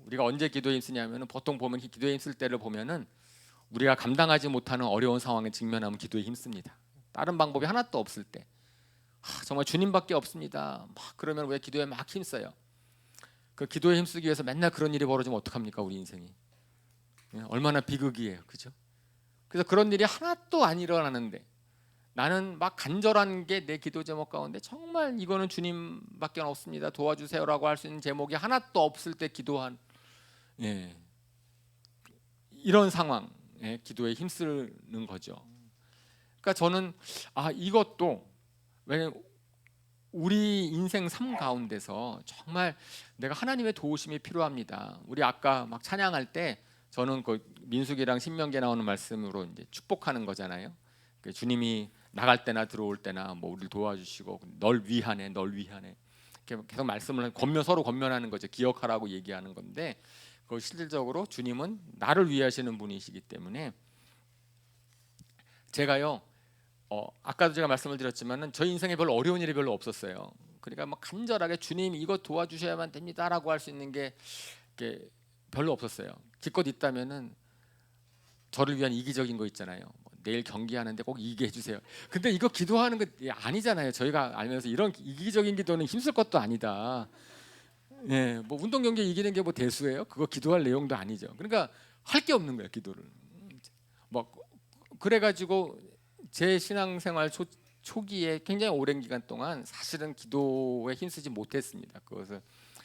[SPEAKER 1] 우리가 언제 기도에 힘쓰냐면은 보통 보면 기도에 힘쓸 때를 보면은 우리가 감당하지 못하는 어려운 상황에 직면하면 기도에 힘씁니다. 다른 방법이 하나도 없을 때 정말 주님밖에 없습니다. 막 그러면 왜 기도에 막 힘써요? 그 기도에 힘쓰기 위해서 맨날 그런 일이 벌어지면 어떡합니까? 우리 인생이 얼마나 비극이에요, 그죠? 그래서 그런 일이 하나도 안 일어나는데 나는 막 간절한 게 내 기도 제목 가운데 정말 이거는 주님밖에 없습니다, 도와주세요라고 할 수 있는 제목이 하나도 없을 때 기도한 이런 상황에 기도에 힘쓰는 거죠. 그러니까 저는 이것도 왜냐면 우리 인생 삶 가운데서 정말 내가 하나님의 도우심이 필요합니다. 우리 아까 막 찬양할 때 저는 그 민수기랑 신명기에 나오는 말씀으로 이제 축복하는 거잖아요. 주님이 나갈 때나 들어올 때나 뭐 우리를 도와주시고 널 위하네, 널 위하네. 계속 말씀을 서로 권면하는 거죠. 기억하라고 얘기하는 건데 그 실질적으로 주님은 나를 위하시는 분이시기 때문에 제가요. 아까도 제가 말씀을 드렸지만은 저희 인생에 별로 어려운 일이 별로 없었어요. 그러니까 막 간절하게 주님 이거 도와주셔야만 됩니다라고 할 수 있는 게 별로 없었어요. 기껏 있다면은 저를 위한 이기적인 거 있잖아요. 내일 경기하는데 꼭 이기게 해주세요. 근데 이거 기도하는 거 아니잖아요. 저희가 알면서 이런 이기적인 기도는 힘쓸 것도 아니다. 뭐 운동 경기 이기는 게 뭐 대수예요? 그거 기도할 내용도 아니죠. 그러니까 할 게 없는 거예요, 기도를. 뭐 그래가지고 제 신앙생활 초기에 굉장히 오랜 기간 동안 사실은 기도에 힘쓰지 못했습니다. 그것을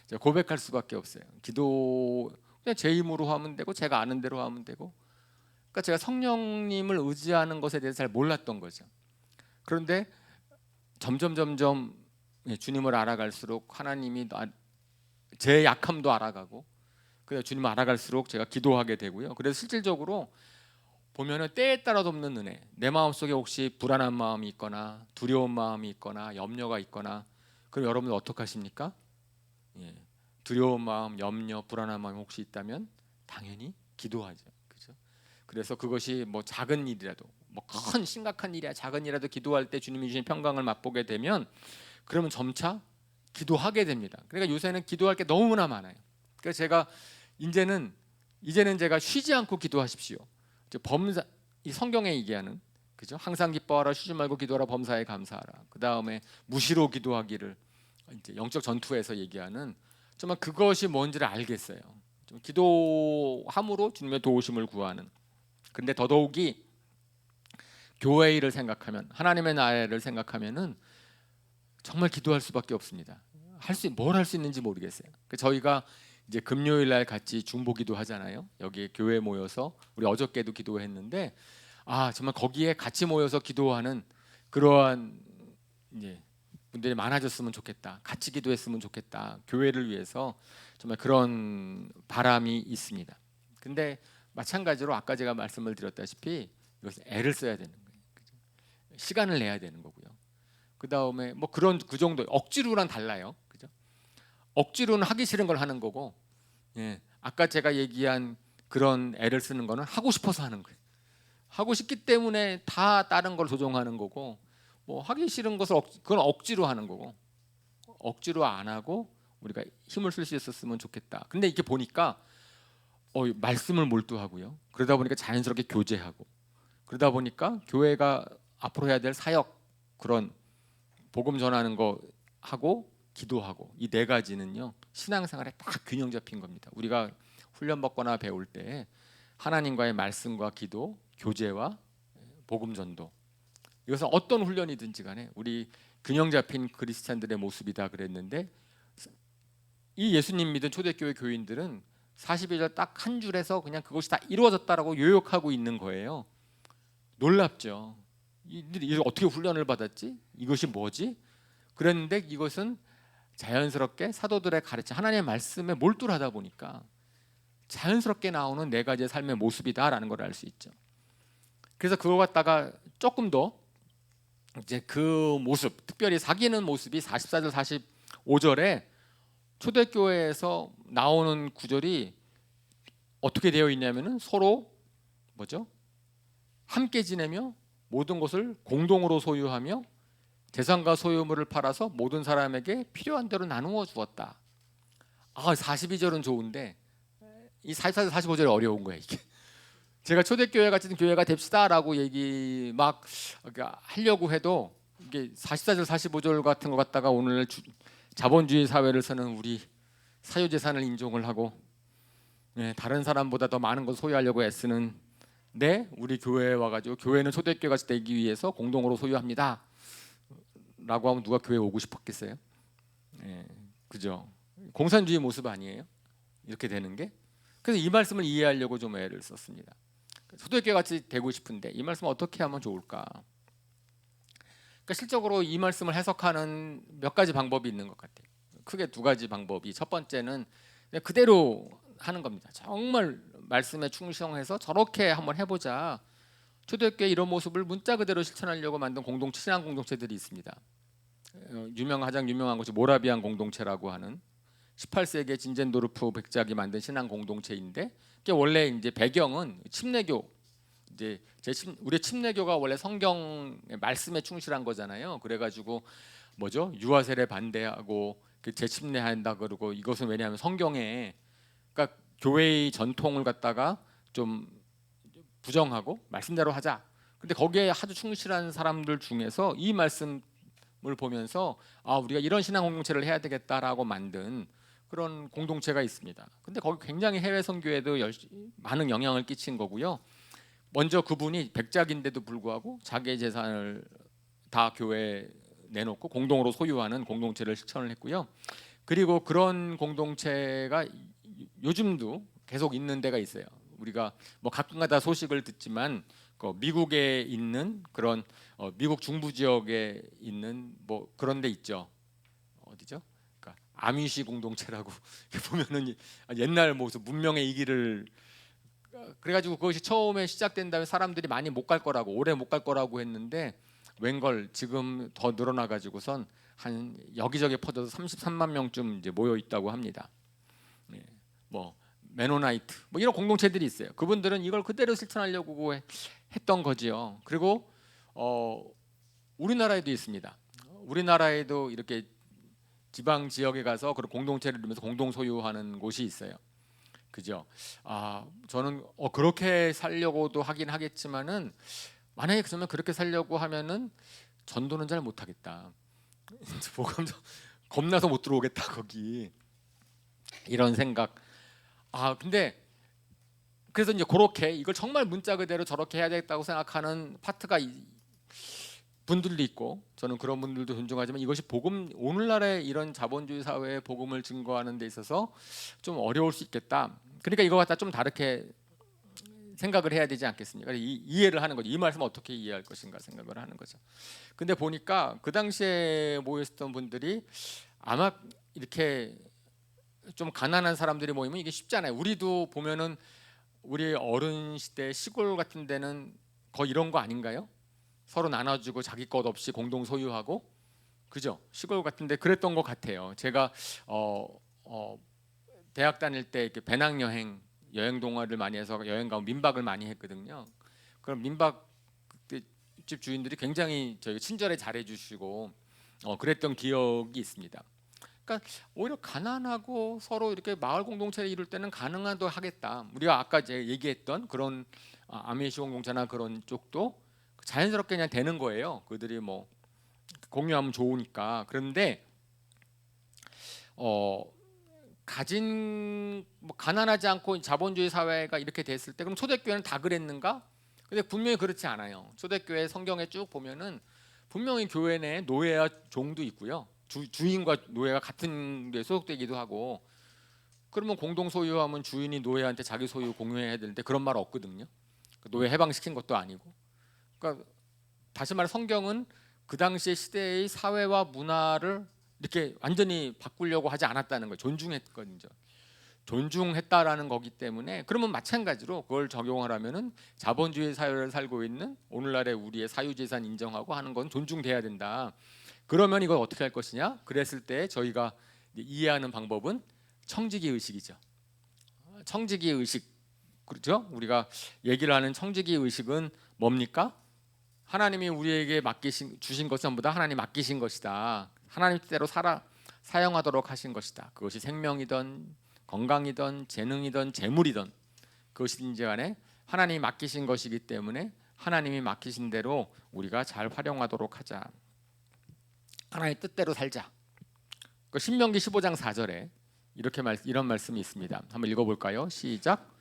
[SPEAKER 1] 제가 고백할 수밖에 없어요. 기도 그냥 제 힘으로 하면 되고 제가 아는 대로 하면 되고. 그러니까 제가 성령님을 의지하는 것에 대해서 잘 몰랐던 거죠. 그런데 점점 주님을 알아갈수록 하나님이 제 약함도 알아가고 그래서 주님을 알아갈수록 제가 기도하게 되고요. 그래서 실질적으로 보면은 때에 따라 돕는 은혜. 내 마음속에 혹시 불안한 마음이 있거나 두려운 마음이 있거나 염려가 있거나 그럼 여러분들 어떻게 하십니까? 두려운 마음, 염려, 불안한 마음이 혹시 있다면 당연히 기도하죠. 그죠? 그래서 그것이 뭐 작은 일이라도 뭐 큰 심각한 일이야 작은 일이라도 기도할 때 주님이 주신 평강을 맛보게 되면 그러면 점차 기도하게 됩니다. 그러니까 요새는 기도할 게 너무나 많아요. 그래서 제가 이제는 제가 쉬지 않고 기도하십시오. 범사 이 성경에 얘기하는 그죠? 항상 기뻐하라, 쉬지 말고 기도하라, 범사에 감사하라. 그 다음에 무시로 기도하기를 이제 영적 전투에서 얘기하는 정말 그것이 뭔지를 알겠어요. 좀 기도함으로 주님의 도우심을 구하는. 근데 더더욱이 교회 일을 생각하면 하나님의 나라를 생각하면은 정말 기도할 수밖에 없습니다. 뭘 할 수 있는지 모르겠어요. 저희가 이제 금요일 날 같이 중보기도 하잖아요. 여기 교회 모여서 우리 어저께도 기도했는데 정말 거기에 같이 모여서 기도하는 그러한 이제 분들이 많아졌으면 좋겠다. 같이 기도했으면 좋겠다. 교회를 위해서 정말 그런 바람이 있습니다. 근데 마찬가지로 아까 제가 말씀을 드렸다시피 이것은 애를 써야 되는 거예요. 시간을 내야 되는 거고요. 그 다음에 뭐 그 정도 억지로랑 달라요. 그죠? 억지로는 하기 싫은 걸 하는 거고, 아까 제가 얘기한 그런 애를 쓰는 거는 하고 싶어서 하는 거예요. 하고 싶기 때문에 다 다른 걸 조종하는 거고, 뭐 하기 싫은 것을 그건 억지로 하는 거고, 억지로 안 하고 우리가 힘을 쓸 수 있었으면 좋겠다. 근데 이렇게 보니까 말씀을 몰두하고요. 그러다 보니까 자연스럽게 교제하고, 그러다 보니까 교회가 앞으로 해야 될 사역 그런 복음 전하는 거 하고 기도하고 이 네 가지는요 신앙생활에 딱 균형 잡힌 겁니다. 우리가 훈련 받거나 배울 때 하나님과의 말씀과 기도, 교제와 복음 전도 이것은 어떤 훈련이든지 간에 우리 균형 잡힌 그리스찬들의 모습이다 그랬는데 이 예수님 믿은 초대교회 교인들은 42절 딱 한 줄에서 그냥 그것이 다 이루어졌다라고 요약하고 있는 거예요. 놀랍죠. 이들이 어떻게 훈련을 받았지? 이것이 뭐지? 그랬는데 이것은 자연스럽게 사도들의 가르침 하나님의 말씀에 몰두하다 보니까 자연스럽게 나오는 네 가지의 삶의 모습이다라는 걸 알 수 있죠. 그래서 그거 갖다가 조금 더 이제 그 모습, 특별히 사귀는 모습이 44절 45절에 초대교회에서 나오는 구절이 어떻게 되어 있냐면은 서로 뭐죠? 함께 지내며 모든 것을 공동으로 소유하며 재산과 소유물을 팔아서 모든 사람에게 필요한 대로 나누어 주었다. 42절은 좋은데 이 44절 45절이 어려운 거야 이게. 제가 초대교회 같은 교회가 됩시다라고 얘기 막 하려고 해도 이게 44절 45절 같은 거 갖다가 오늘 자본주의 사회를 사는 우리 사유재산을 인정을 하고 다른 사람보다 더 많은 것을 소유하려고 애쓰는 우리 교회에 와가지고 교회는 초대교회가 되기 위해서 공동으로 소유합니다 라고 하면 누가 교회 오고 싶었겠어요? 그죠? 공산주의 모습 아니에요? 이렇게 되는 게. 그래서 이 말씀을 이해하려고 좀 애를 썼습니다. 초대교회 같이 되고 싶은데 이 말씀 어떻게 하면 좋을까? 그러니까 실적으로 이 말씀을 해석하는 몇 가지 방법이 있는 것 같아요. 크게 두 가지 방법이, 첫 번째는 그대로 하는 겁니다. 정말 말씀에 충성해서 저렇게 한번 해보자. 초대교회 이런 모습을 문자 그대로 실천하려고 만든 공동체, 신앙 공동체들이 있습니다. 가장 유명한 것이 모라비안 공동체라고 하는 18세기에 진젠도르프 백작이 만든 신앙 공동체인데, 그게 원래 이제 배경은 침례교, 이제 우리 침례교가 원래 성경 말씀에 충실한 거잖아요. 그래가지고 유아세례 반대하고 재침례한다 그러고, 이것은 왜냐하면 성경에, 그러니까 교회의 전통을 갖다가 좀 부정하고 말씀대로 하자. 근데 거기에 아주 충실한 사람들 중에서 이 말씀을 보면서 우리가 이런 신앙 공동체를 해야 되겠다라고 만든 그런 공동체가 있습니다. 근데 거기 굉장히 해외 선교에도 많은 영향을 끼친 거고요. 먼저 그분이 백작인데도 불구하고 자기의 재산을 다 교회에 내놓고 공동으로 소유하는 공동체를 실천을 했고요. 그리고 그런 공동체가 요즘도 계속 있는 데가 있어요. 우리가 가끔가다 소식을 듣지만 미국에 있는 그런 미국 중부 지역에 있는 그런 데 있죠. 어디죠? 그러니까 아미시 공동체라고 보면은 옛날 모습, 문명의 이기를, 그래가지고 그것이 처음에 시작된 다음에 사람들이 많이 못 갈 거라고, 오래 못 갈 거라고 했는데 웬걸 지금 더 늘어나가지고선 한 여기저기 퍼져서 33만 명쯤 이제 모여 있다고 합니다. 메노나이트 이런 공동체들이 있어요. 그분들은 이걸 그대로 실천하려고 했던 거지요. 그리고 우리나라에도 있습니다. 우리나라에도 이렇게 지방 지역에 가서 그런 공동체를 이루면서 공동 소유하는 곳이 있어요. 그죠? 저는 그렇게 살려고도 하긴 하겠지만은, 만약에 그러면 그렇게 살려고 하면은 전도는 잘 못하겠다. 겁나서 못 들어오겠다 거기. 이런 생각. 근데 그래서 이제 그렇게 이걸 정말 문자 그대로 저렇게 해야 되겠다고 생각하는 파트가 분들도 있고, 저는 그런 분들도 존중하지만 이것이 복음, 오늘날의 이런 자본주의 사회의 복음을 증거하는 데 있어서 좀 어려울 수 있겠다. 그러니까 이거 갖다 좀 다르게 생각을 해야 되지 않겠습니까? 이해를 하는 거죠. 이 말씀을 어떻게 이해할 것인가 생각을 하는 거죠. 근데 보니까 그 당시에 모였던 분들이 아마 이렇게 좀 가난한 사람들이 모이면 이게 쉽지 않아요. 우리도 보면은 우리 어른 시대 시골 같은 데는 거의 이런 거 아닌가요? 서로 나눠주고 자기 것 없이 공동 소유하고, 그죠? 시골 같은 데 그랬던 것 같아요. 제가 대학 다닐 때 이렇게 배낭여행, 여행 동아리를 많이 해서 여행 가면 민박을 많이 했거든요. 그럼 민박 집 주인들이 굉장히 저희 친절에 잘해주시고 그랬던 기억이 있습니다. 그러니까 오히려 가난하고 서로 이렇게 마을 공동체를 이룰 때는 가능하도 하겠다. 우리가 아까 제가 얘기했던 그런 아메시 공동체나 그런 쪽도 자연스럽게 그냥 되는 거예요. 그들이 공유하면 좋으니까. 그런데 가난하지 않고 자본주의 사회가 이렇게 됐을 때 그럼 초대교회는 다 그랬는가? 근데 분명히 그렇지 않아요. 초대교회 성경에 쭉 보면은 분명히 교회 내에 노예와 종도 있고요. 주인과 노예가 같은 데 소속되기도 하고, 그러면 공동 소유하면 주인이 노예한테 자기 소유 공유해야 되는데 그런 말 없거든요. 노예 해방시킨 것도 아니고. 그러니까 다시 말해 성경은 그 당시의 시대의 사회와 문화를 이렇게 완전히 바꾸려고 하지 않았다는 거예요. 존중했거든요. 존중했다라는 거기 때문에, 그러면 마찬가지로 그걸 적용하려면은 자본주의 사회를 살고 있는 오늘날의 우리의 사유재산 인정하고 하는 건 존중돼야 된다. 그러면 이걸 어떻게 할 것이냐? 그랬을 때 저희가 이해하는 방법은 청지기 의식이죠. 청지기 의식, 그렇죠? 우리가 얘기를 하는 청지기 의식은 뭡니까? 하나님이 우리에게 주신 것은 전부 다 하나님 맡기신 것이다. 하나님 뜻대로 사용하도록 하신 것이다. 그것이 생명이든 건강이든 재능이든 재물이든 그것이든지 간에 하나님이 맡기신 것이기 때문에 하나님이 맡기신 대로 우리가 잘 활용하도록 하자. 하나님의 뜻대로 살자. 그 신명기 15장 4절에 이런 말씀이 있습니다. 한번 읽어볼까요? 시작.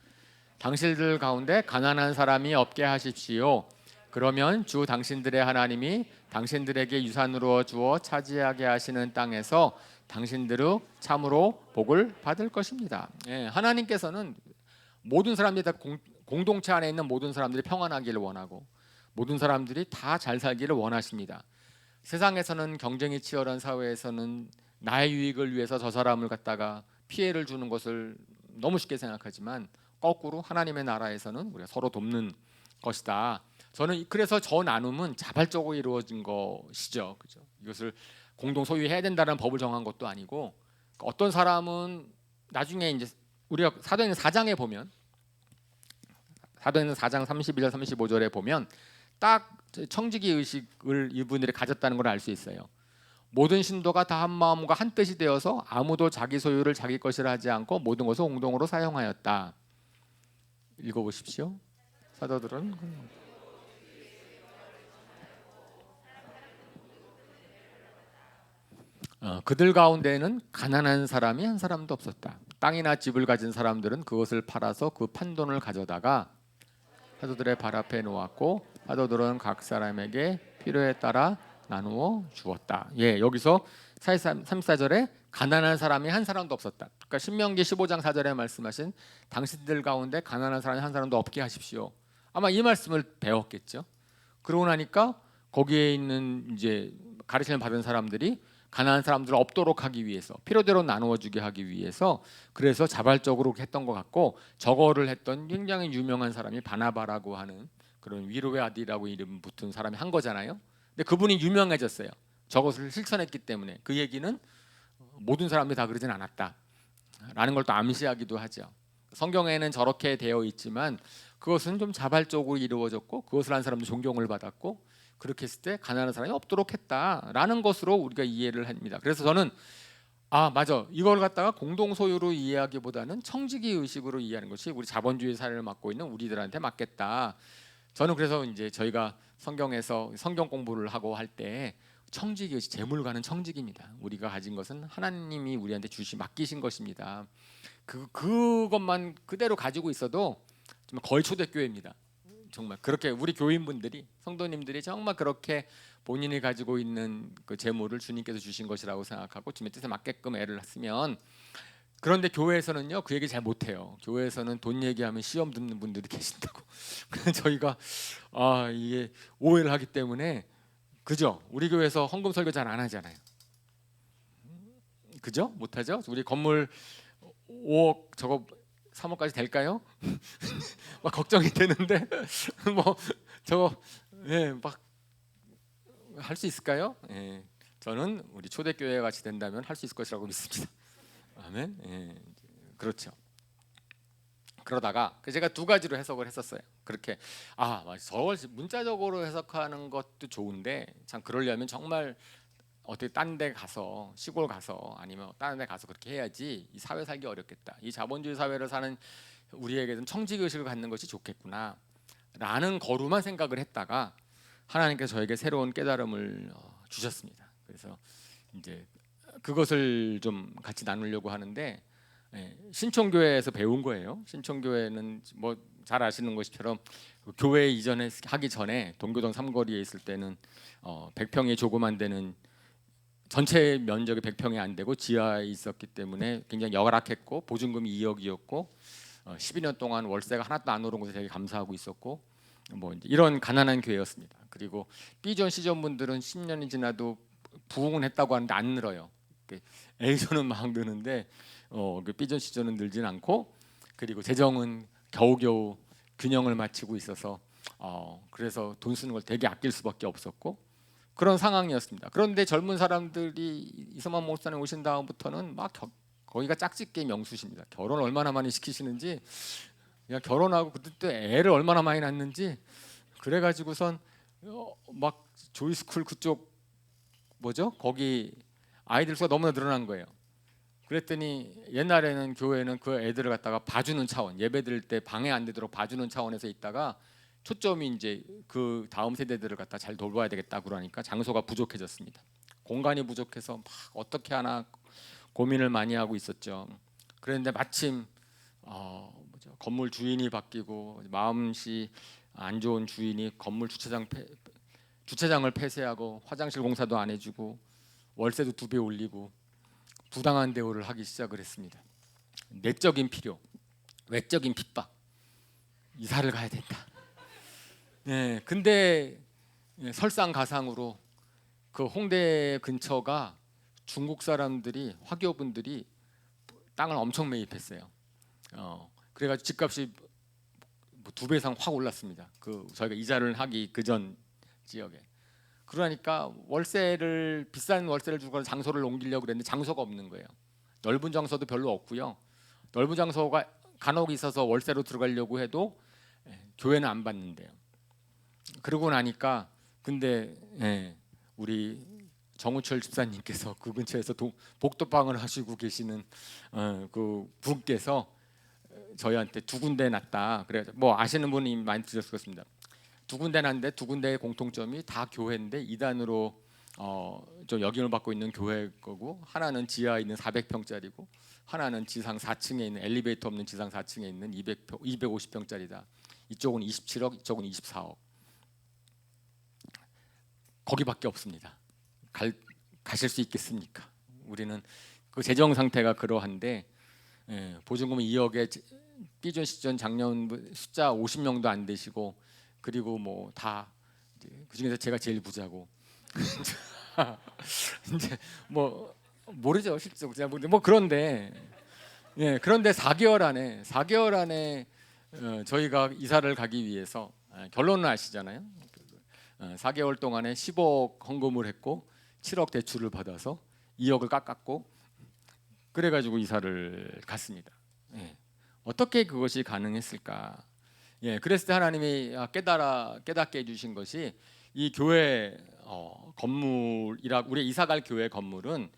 [SPEAKER 1] 당신들 가운데 가난한 사람이 없게 하십시오. 그러면 주 당신들의 하나님이 당신들에게 유산으로 주어 차지하게 하시는 땅에서 당신들은 참으로 복을 받을 것입니다. 예, 하나님께서는 모든 사람들이 다 공동체 안에 있는 모든 사람들이 평안하기를 원하고 모든 사람들이 다 잘 살기를 원하십니다. 세상에서는 경쟁이 치열한 사회에서는 나의 유익을 위해서 저 사람을 갖다가 피해를 주는 것을 너무 쉽게 생각하지만 거꾸로 하나님의 나라에서는 우리가 서로 돕는 것이다. 저는 그래서 저 나눔은 자발적으로 이루어진 것이죠. 그죠? 이것을 공동 소유해야 된다는 법을 정한 것도 아니고 어떤 사람은 나중에 이제 우리가 사도행전 4장에 보면 사도행전 4장 31절 35절에 보면 딱 청지기 의식을 이분들이 가졌다는 걸 알 수 있어요. 모든 신도가 다 한 마음과 한 뜻이 되어서 아무도 자기 소유를 자기 것이라 하지 않고 모든 것을 공동으로 사용하였다. 읽어보십시오. 사도들은 그들 가운데는 가난한 사람이 한 사람도 없었다. 땅이나 집을 가진 사람들은 그것을 팔아서 그 판돈을 가져다가 사도들의 발 앞에 놓았고 사도들은 각 사람에게 필요에 따라 나누어 주었다. 예, 여기서 34절에 가난한 사람이 한 사람도 없었다. 그러니까 신명기 15장 4절에 말씀하신 당신들 가운데 가난한 사람이 한 사람도 없게 하십시오. 아마 이 말씀을 배웠겠죠. 그러고 나니까 거기에 있는 이제 가르침을 받은 사람들이 가난한 사람들을 없도록 하기 위해서 필요대로 나누어 주게 하기 위해서 그래서 자발적으로 했던 것 같고 저거를 했던 굉장히 유명한 사람이 바나바라고 하는 그런 위로의 아들이라고 이름 붙은 사람이 한 거잖아요. 근데 그분이 유명해졌어요. 저것을 실천했기 때문에. 그 얘기는 모든 사람들이 다 그러진 않았다라는 걸 또 암시하기도 하죠. 성경에는 저렇게 되어 있지만 그것은 좀 자발적으로 이루어졌고 그것을 한 사람도 존경을 받았고 그렇게 했을 때 가난한 사람이 없도록 했다라는 것으로 우리가 이해를 합니다. 그래서 저는 맞아, 이걸 갖다가 공동 소유로 이해하기보다는 청지기 의식으로 이해하는 것이 우리 자본주의 사회를 맡고 있는 우리들한테 맞겠다. 저는 그래서 이제 저희가 성경에서 성경 공부를 하고 할 때 청지기 의식, 재물과는 청지기입니다. 우리가 가진 것은 하나님이 우리한테 맡기신 것입니다. 그것만 그대로 가지고 있어도 정말 거의 초대교회입니다. 정말 그렇게 우리 교인분들이 성도님들이 정말 그렇게 본인이 가지고 있는 그 재물을 주님께서 주신 것이라고 생각하고 주님의 뜻에 맞게끔 애를 쓰면, 그런데 교회에서는요 그 얘기 잘 못해요. 교회에서는 돈 얘기하면 시험 듣는 분들이 계신다고. 그래서 저희가 이게 오해를 하기 때문에, 그죠? 우리 교회에서 헌금 설교 잘 안 하잖아요. 그죠? 못하죠? 우리 건물 5억 저거 3억까지 될까요? 막 걱정이 되는데 뭐 저거 막 할 수 있을까요? 저는 우리 초대교회 같이 된다면 할 수 있을 것이라고 믿습니다. 아멘. 그렇죠. 그러다가 제가 두 가지로 해석을 했었어요. 그렇게 저걸 문자적으로 해석하는 것도 좋은데 참 그러려면 정말 어떻게 딴 데 가서 시골 가서 아니면 다른 데 가서 그렇게 해야지 이 사회 살기 어렵겠다. 이 자본주의 사회를 사는 우리에게는 청지기 의식을 갖는 것이 좋겠구나 라는 거로만 생각을 했다가 하나님께서 저에게 새로운 깨달음을 주셨습니다. 그래서 이제 그것을 좀 같이 나누려고 하는데, 신촌교회에서 배운 거예요. 신촌교회는 뭐 잘 아시는 것처럼 교회 이전에 하기 전에 동교동 삼거리에 있을 때는 100평이 조그만 데는 전체 면적이 100평이 안 되고 지하에 있었기 때문에 굉장히 열악했고 보증금이 2억이었고 12년 동안 월세가 하나도 안 오른 것에 되게 감사하고 있었고 뭐 이런 가난한 교회였습니다. 그리고 B존 C존 분들은 10년이 지나도 부흥은 했다고 하는데 안 늘어요. A존은 막 느는데 B존 C존은 늘진 않고, 그리고 재정은 겨우겨우 균형을 맞추고 있어서 그래서 돈 쓰는 걸 되게 아낄 수밖에 없었고 그런 상황이었습니다. 그런데 젊은 사람들이 이서만 목사님 오신 다음부터는 막 거기가 짝짓기 명수십니다. 결혼 얼마나 많이 시키시는지, 그냥 결혼하고 그때 애를 얼마나 많이 낳는지, 그래가지고선 막 조이스쿨 그쪽 뭐죠? 거기 아이들 수가 너무나 늘어난 거예요. 그랬더니 옛날에는 교회는 그 애들을 갖다가 봐주는 차원, 예배 드릴 때 방해 안 되도록 봐주는 차원에서 있다가 초점이 이제 그 다음 세대들을 갖다 잘 돌봐야 되겠다 그러니까 장소가 부족해졌습니다. 공간이 부족해서 막 어떻게 하나 고민을 많이 하고 있었죠. 그런데 마침 건물 주인이 바뀌고 마음씨 안 좋은 주인이 건물 주차장을 폐쇄하고 화장실 공사도 안 해주고 월세도 2배 올리고 부당한 대우를 하기 시작을 했습니다. 내적인 필요, 외적인 핍박, 이사를 가야 된다. 네, 근데 설상가상으로 그 홍대 근처가 중국 사람들이 화교분들이 땅을 엄청 매입했어요. 그래가지고 집값이 2배 이상 확 올랐습니다. 그 저희가 이자를 하기 그전 지역에. 그러니까 비싼 월세를 주고 장소를 옮기려고 그랬는데 장소가 없는 거예요. 넓은 장소도 별로 없고요. 넓은 장소가 간혹 있어서 월세로 들어가려고 해도 교회는 안 받는데요. 그러고 나니까 근데 우리 정우철 집사님께서 그 근처에서 복도방을 하시고 계시는 그 분께서 저희한테 2군데 났다. 그래 뭐 아시는 분이 많이 드셨을 것입니다. 2군데 났는데 2군데의 공통점이 다 교회인데 이단으로 좀 역임을 받고 있는 교회 거고 하나는 지하에 있는 400평짜리고 하나는 지상 4층에 있는 엘리베이터 없는 지상 4층에 있는 250평짜리다. 이쪽은 27억, 이쪽은 24억. 거기밖에 없습니다. 가실 수 있겠습니까? 우리는 그 재정 상태가 그러한데 보증금 2억에 삐준 시전 작년 숫자 50명도 안 되시고 그리고 뭐 다 그중에서 제가 제일 부자고 이제 뭐 모르죠 실제로 뭐 그런데 그런데 4개월 안에 저희가 이사를 가기 위해서 결론은 아시잖아요. 4개월 동안에 10억 헌금을 했고 7억 대출을 받아서 2억을 깎았고 그래가지고 이사를 갔습니다. 어떻게 그것이 가능했을까? 그랬을 때 하나님이 깨닫게 해주신 것이 이 교회 건물이라 우리 이사갈 교회 건물은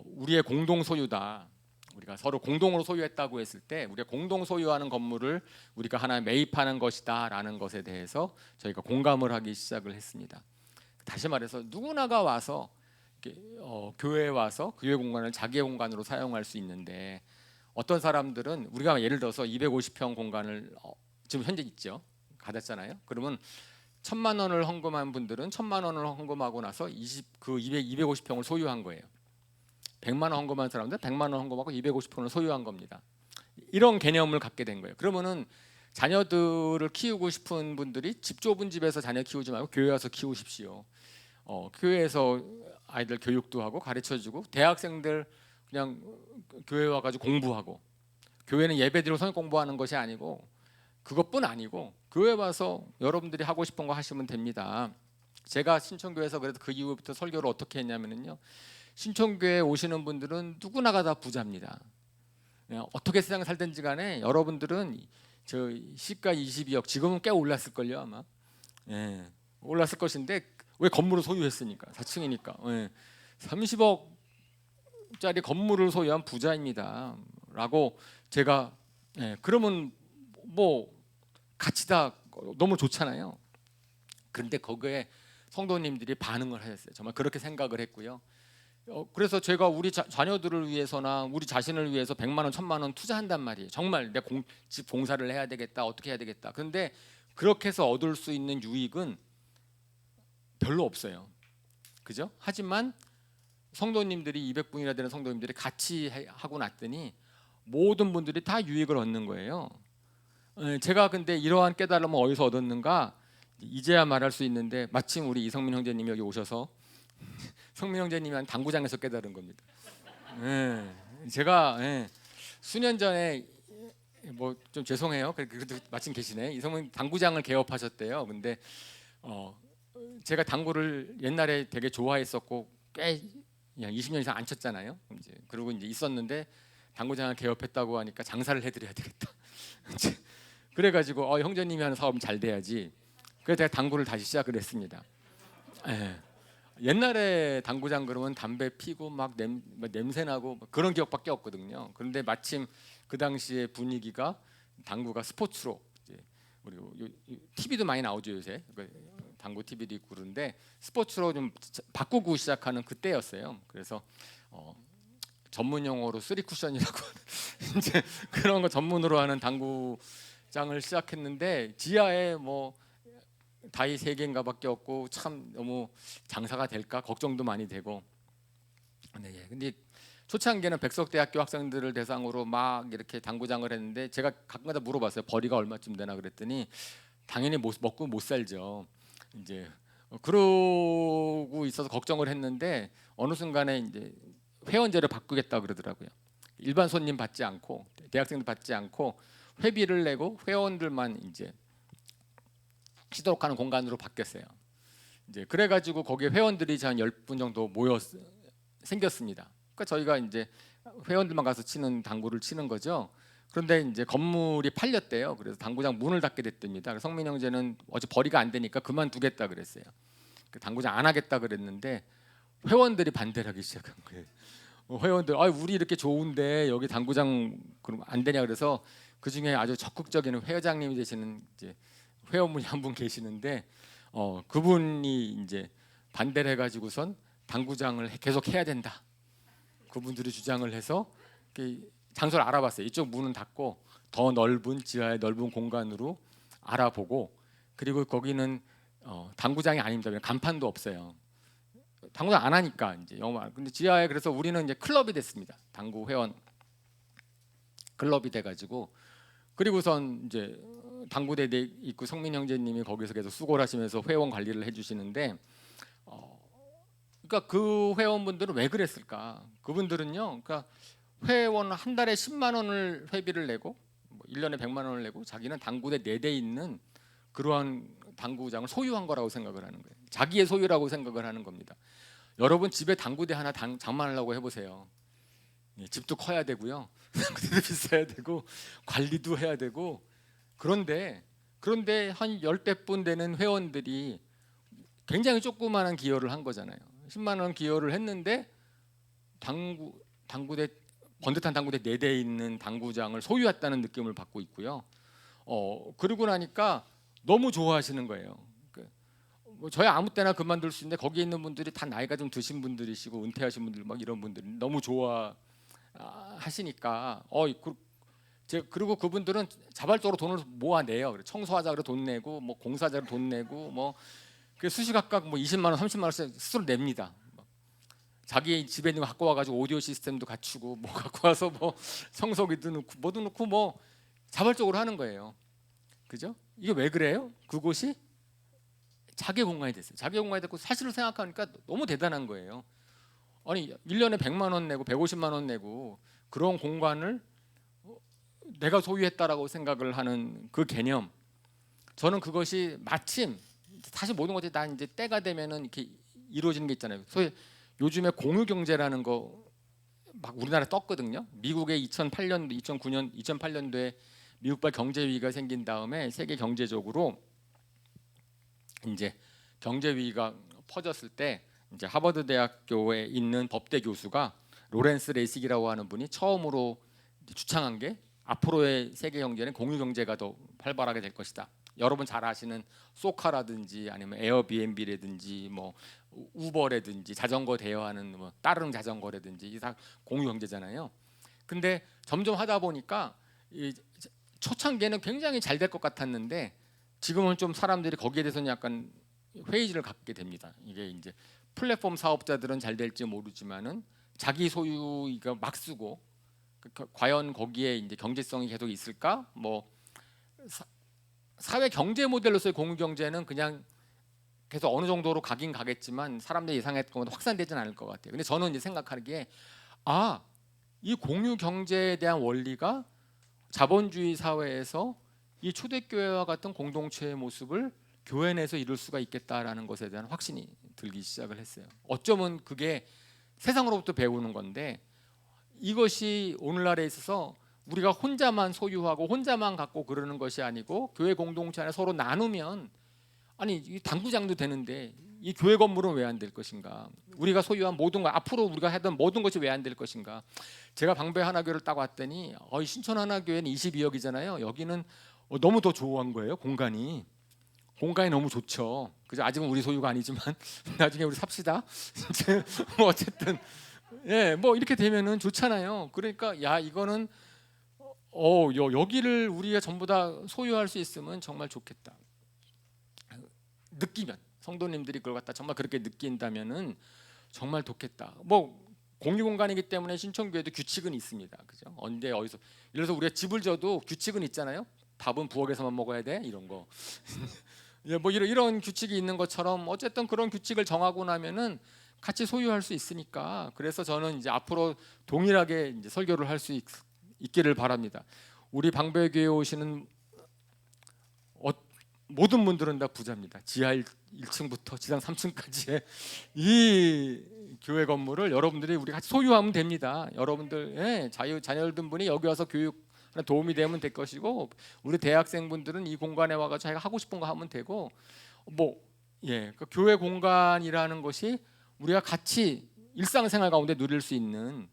[SPEAKER 1] 우리의 공동 소유다. 우리가 서로 공동으로 소유했다고 했을 때 우리가 공동 소유하는 건물을 우리가 하나 매입하는 것이다라는 것에 대해서 저희가 공감을 하기 시작을 했습니다. 다시 말해서 누구나가 와서 교회에 와서 교회 공간을 자기의 공간으로 사용할 수 있는데 어떤 사람들은 우리가 예를 들어서 250평 공간을 지금 현재 있죠. 받았잖아요. 그러면 1,000만 원을 헌금한 분들은 1,000만 원을 헌금하고 나서 250평을 소유한 거예요. 100만 원 헌금한 사람들은 100만 원 헌금하고 250평을 소유한 겁니다. 이런 개념을 갖게 된 거예요. 그러면은 자녀들을 키우고 싶은 분들이 집 좁은 집에서 자녀 키우지 말고 교회 와서 키우십시오. 교회에서 아이들 교육도 하고 가르쳐주고 대학생들 그냥 교회 와가지고 공부하고 교회는 예배드리고 성경 공부하는 것이 아니고 그것뿐 아니고 교회 와서 여러분들이 하고 싶은 거 하시면 됩니다. 제가 신천교회에서 그래도 그 이후부터 설교를 어떻게 했냐면요. 신천교회에 오시는 분들은 누구나가 다 부자입니다. 어떻게 세상 살든지 간에 여러분들은 저 시가 22억 지금은 꽤 올랐을 걸요 아마. 올랐을 것인데 왜 건물을 소유했으니까 4층이니까 30억짜리 건물을 소유한 부자입니다라고 제가 그러면 뭐 같이 다 너무 좋잖아요. 그런데 거기에 성도님들이 반응을 하셨어요. 정말 그렇게 생각을 했고요. 그래서 제가 우리 자녀들을 위해서나 우리 자신을 위해서 100만 원, 1,000만 원 투자한단 말이에요. 정말 내 집 공사를 해야 되겠다. 어떻게 해야 되겠다. 그런데 그렇게 해서 얻을 수 있는 유익은 별로 없어요. 그죠? 하지만 성도님들이 200분이나 되는 성도님들이 같이 하고 났더니 모든 분들이 다 유익을 얻는 거예요. 제가 근데 이러한 깨달음을 어디서 얻었는가? 이제야 말할 수 있는데 마침 우리 이성민 형제님이 여기 오셔서 성민 형제님이 한 당구장에서 깨달은 겁니다. 제가 수년 전에 뭐 좀 죄송해요. 그래도 마침 계시네. 이성민 당구장을 개업하셨대요. 근데 제가 당구를 옛날에 되게 좋아했었고 꽤 20년 이상 안 쳤잖아요. 그리고 이제 있었는데 당구장을 개업했다고 하니까 장사를 해드려야 되겠다. 그래가지고 형제님이 하는 사업은 잘 돼야지. 그래서 제가 당구를 다시 시작을 했습니다. 옛날에 당구장 그러면 담배 피고 막 냄새 나고 그런 기억밖에 없거든요. 그런데 마침 그 당시에 분위기가 당구가 스포츠로 이제 그리고 TV도 많이 나오죠 요새. 당구 TV도 있고 그런데 스포츠로 좀 바꾸고 시작하는 그때였어요. 그래서 전문 용어로 쓰리 쿠션이라고 이제 그런 거 전문으로 하는 당구장을 시작했는데 지하에 뭐 다이 3개인가밖에 없고 참 너무 장사가 될까 걱정도 많이 되고. 네, 예. 근데 초창기에는 백석대학교 학생들을 대상으로 막 이렇게 당구장을 했는데 제가 가끔가다 물어봤어요. 벌이가 얼마쯤 되나 그랬더니 당연히 먹고 못 살죠. 이제 그러고 있어서 걱정을 했는데 어느 순간에 이제 회원제를 바꾸겠다 그러더라고요. 일반 손님 받지 않고 대학생들 받지 않고 회비를 내고 회원들만 이제 쉬도록 하는 공간으로 바뀌었어요. 이제 그래가지고 거기에 회원들이 한 10분 정도 생겼습니다. 그러니까 저희가 이제 회원들만 가서 치는 당구를 치는 거죠. 그런데 이제 건물이 팔렸대요. 그래서 당구장 문을 닫게 됐답니다. 성민 형제는 어제 벌이가 안 되니까 그만두겠다 그랬어요. 당구장 안 하겠다 그랬는데 회원들이 반대를 하기 시작한 거예요. 회원들, 우리 이렇게 좋은데 여기 당구장 그럼 안 되냐 그래서 그 중에 아주 적극적인 회장님이 되시는 이제 회원분이 한 분 계시는데 그분이 이제 반대를 해가지고선 당구장을 계속 해야 된다. 그분들이 주장을 해서 장소를 알아봤어요. 이쪽 문은 닫고 더 넓은 지하의 넓은 공간으로 알아보고 그리고 거기는 당구장이 아닙니다. 간판도 없어요. 당구장 안 하니까 이제 영화. 근데 지하에 그래서 우리는 이제 클럽이 됐습니다. 당구 회원 클럽이 돼가지고 그리고선 이제 당구대 있고 성민 형제님이 거기서 계속 수고를 하시면서 회원 관리를 해주시는데 그러니까 그 회원분들은 왜 그랬을까? 그분들은요, 그러니까 회원 한 달에 10만 원을 회비를 내고 1년에 100만 원을 내고 자기는 당구대 4대 있는 그러한 당구장을 소유한 거라고 생각을 하는 거예요. 자기의 소유라고 생각을 하는 겁니다. 여러분 집에 당구대 하나 장만하려고 해보세요. 집도 커야 되고요, 당구대도 비싸야 되고 관리도 해야 되고 그런데 한 10대뿐 되는 회원들이 굉장히 조그마한 기여를 한 거잖아요. 10만 원 기여를 했는데 당구대 번듯한 당구대 4대 있는 당구장을 소유했다는 느낌을 받고 있고요. 그러고 나니까 너무 좋아하시는 거예요. 저희 아무 때나 그만둘 수 있는데 거기에 있는 분들이 다 나이가 좀 드신 분들이시고 은퇴하신 분들 막 이런 분들이 너무 좋아하시니까 그리고 그분들은 자발적으로 돈을 모아내요. 청소하자 그래 돈 내고 뭐 공사하자 그래 돈 내고 뭐 수시각각 뭐 20만 원, 30만 원씩 스스로 냅니다. 자기 집에 있는 거 갖고 와가지고 오디오 시스템도 갖추고 뭐 갖고 와서 뭐 청소기도 넣고 뭐도 넣고 뭐 자발적으로 하는 거예요. 그죠? 이게 왜 그래요? 그곳이 자기 공간이 됐어요. 자기 공간이 됐고 사실을 생각하니까 너무 대단한 거예요. 아니 1년에 100만 원 내고 150만 원 내고 그런 공간을 내가 소유했다라고 생각을 하는 그 개념, 저는 그것이 마침 사실 모든 것들이 다 이제 때가 되면은 이렇게 이루어지는 게 있잖아요. 소위 요즘에 공유 경제라는 거 막 우리나라에 떴거든요. 미국의 2008년, 2009년, 2008년도에 미국발 경제 위기가 생긴 다음에 세계 경제적으로 이제 경제 위기가 퍼졌을 때 이제 하버드 대학교에 있는 법대 교수가 로렌스 레이식이라고 하는 분이 처음으로 주창한 게 앞으로의 세계 경제는 공유 경제가 더 활발하게 될 것이다. 여러분 잘 아시는 소카라든지 아니면 에어비앤비라든지 뭐 우버라든지 자전거 대여하는 뭐 따릉 자전거라든지 이 다 공유 경제잖아요. 근데 점점 하다 보니까 이 초창기에는 굉장히 잘 될 것 같았는데 지금은 좀 사람들이 거기에 대해서는 약간 회의를 갖게 됩니다. 이게 이제 플랫폼 사업자들은 잘 될지 모르지만은 자기 소유가 막 쓰고 과연 거기에 이제 경제성이 계속 있을까? 뭐 사회 경제 모델로서의 공유 경제는 그냥 계속 어느 정도로 가긴 가겠지만 사람들이 예상했던 것보다 확산되지는 않을 것 같아요. 근데 저는 이제 생각하기에 이 공유 경제에 대한 원리가 자본주의 사회에서 이 초대교회와 같은 공동체의 모습을 교회 내에서 이룰 수가 있겠다라는 것에 대한 확신이 들기 시작을 했어요. 어쩌면 그게 세상으로부터 배우는 건데 이것이 오늘날에 있어서 우리가 혼자만 소유하고 혼자만 갖고 그러는 것이 아니고 교회 공동체 안에 서로 나누면 아니 당구장도 되는데 이 교회 건물은 왜 안 될 것인가? 우리가 소유한 모든 것, 앞으로 우리가 하던 모든 것이 왜 안 될 것인가? 제가 방배 하나교를 딱 왔더니 신촌 하나교회는 22억이잖아요. 여기는 너무 더 좋은 거예요. 공간이 너무 좋죠. 그죠? 아직은 우리 소유가 아니지만 나중에 우리 삽시다. 뭐 어쨌든 뭐 이렇게 되면은 좋잖아요. 그러니까 야 이거는 여기를 우리가 전부 다 소유할 수 있으면 정말 좋겠다. 느끼면 성도님들이 그걸 갖다 정말 그렇게 느낀다면은 정말 좋겠다. 뭐 공유 공간이기 때문에 신천교회도 규칙은 있습니다. 그죠? 언제 어디서 예를 들어서 우리가 집을 져도 규칙은 있잖아요. 밥은 부엌에서만 먹어야 돼 이런 거. 뭐 이런 규칙이 있는 것처럼 어쨌든 그런 규칙을 정하고 나면은 같이 소유할 수 있으니까 그래서 저는 이제 앞으로 동일하게 이제 설교를 할 수 있기를 바랍니다. 우리 방배교회 오시는 모든 분들은 다 부자입니다. 지하 1층부터 지상 3층까지의 이 교회 건물을 여러분들이 우리 같이 소유하면 됩니다. 여러분들 자녀들 분이 여기 와서 교육 도움이 되면 될 것이고 우리 대학생분들은 이 공간에 와가지고 자기가 하고 싶은 거 하면 되고 그 교회 공간이라는 것이 우리가 같이 일상생활 가운데 누릴 수 있는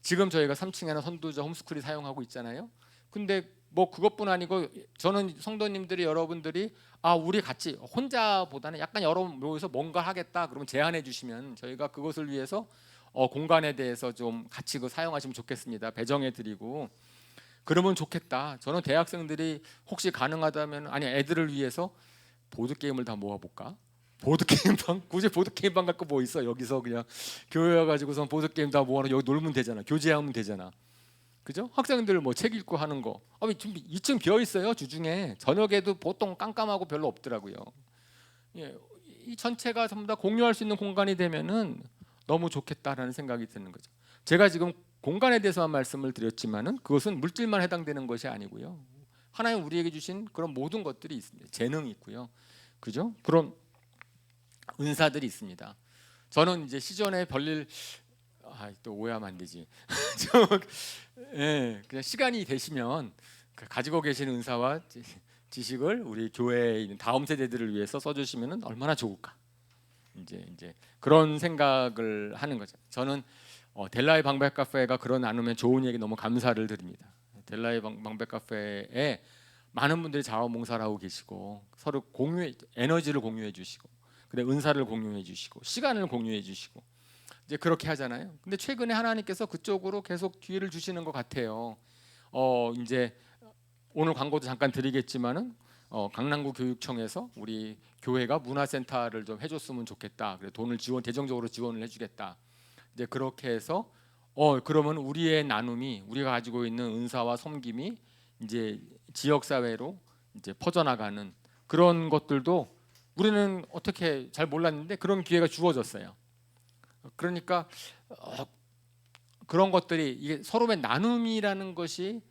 [SPEAKER 1] 지금 저희가 3층에는 선두자 홈스쿨이 사용하고 있잖아요. 근데 뭐 그것뿐 아니고 저는 성도님들이 여러분들이 우리 같이 혼자보다는 약간 여러 모여서 뭔가 하겠다 그러면 제안해 주시면 저희가 그것을 위해서 공간에 대해서 좀 같이 사용하시면 좋겠습니다. 배정해 드리고 그러면 좋겠다. 저는 대학생들이 혹시 가능하다면 애들을 위해서 보드 게임을 다 모아 볼까? 보드 게임방 굳이 보드 게임방 갖고 뭐 있어? 여기서 그냥 교회 와가지고서 보드 게임 다 모아놓고 여기 놀면 되잖아. 교제하면 되잖아. 그죠? 학생들 뭐 책 읽고 하는 거. 지금 2층 비어 있어요. 주중에 저녁에도 보통 깜깜하고 별로 없더라고요. 이 전체가 전부 다 공유할 수 있는 공간이 되면은 너무 좋겠다라는 생각이 드는 거죠. 제가 지금 공간에 대해서만 말씀을 드렸지만은 그것은 물질만 해당되는 것이 아니고요. 하나님 우리에게 주신 그런 모든 것들이 있습니다. 재능이 있고요. 그죠? 그런 은사들이 있습니다. 저는 이제 시전에 별일 또 오해하면 안 되지. 그냥 시간이 되시면 가지고 계신 은사와 지식을 우리 교회에 있는 다음 세대들을 위해서 써주시면 얼마나 좋을까. 이제 그런 생각을 하는 거죠. 저는 델라의 방백 카페가 그런 나누면 좋은 얘기 너무 감사를 드립니다. 델라의 방백 카페에 많은 분들이 자원봉사를 하고 계시고 서로 에너지를 공유해 주시고 그래 은사를 공유해 주시고 시간을 공유해 주시고 이제 그렇게 하잖아요. 근데 최근에 하나님께서 그쪽으로 계속 기회를 주시는 것 같아요. 이제 오늘 광고도 잠깐 드리겠지만은 강남구 교육청에서 우리 교회가 문화센터를 좀 해줬으면 좋겠다. 그래 돈을 대정적으로 지원을 해주겠다. 이제 그렇게 해서 그러면 우리의 나눔이 우리가 가지고 있는 은사와 섬김이 이제 지역 사회로 이제 퍼져나가는 그런 것들도 우리는 어떻게 잘 몰랐는데 그런 기회가 주어졌어요. 그러니까 그런 것들이 이게 서로의 나눔이라는 것이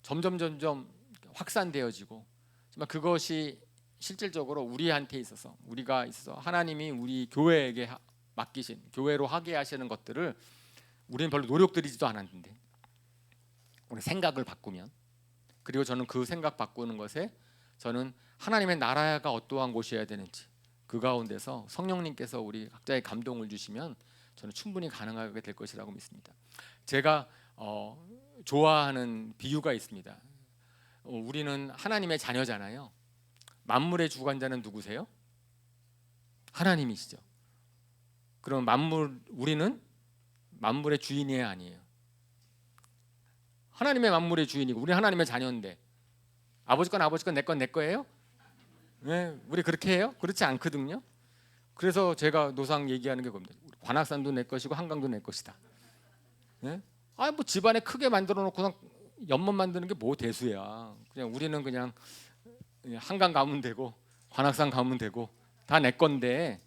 [SPEAKER 1] 점점 확산되어지고 정말 그것이 실질적으로 우리한테 있어서 하나님이 우리 교회에게 맡기신 교회로 하게 하시는 것들을 우리는 별로 노력 들이지도 않았는데 우리 생각을 바꾸면 그리고 저는 그 생각 바꾸는 것에 저는 하나님의 나라가 어떠한 곳이어야 되는지 그 가운데서 성령님께서 우리 각자의 감동을 주시면 저는 충분히 가능하게 될 것이라고 믿습니다. 제가 좋아하는 비유가 있습니다. 우리는 하나님의 자녀잖아요. 만물의 주관자는 누구세요? 하나님이시죠. 그럼 우리는 만물의 주인이 아니에요. 하나님의 만물의 주인이고 우리 하나님의 자녀인데 아버지 건 내 건 내 거예요? 네, 우리 그렇게 해요? 그렇지 않거든요. 그래서 제가 노상 얘기하는 게 겁니다. 관악산도 내 것이고 한강도 내 것이다. 네? 뭐 집안에 크게 만들어 놓고서 연못 만드는 게 뭐 대수야. 그냥 우리는 그냥 한강 가면 되고 관악산 가면 되고 다 내 건데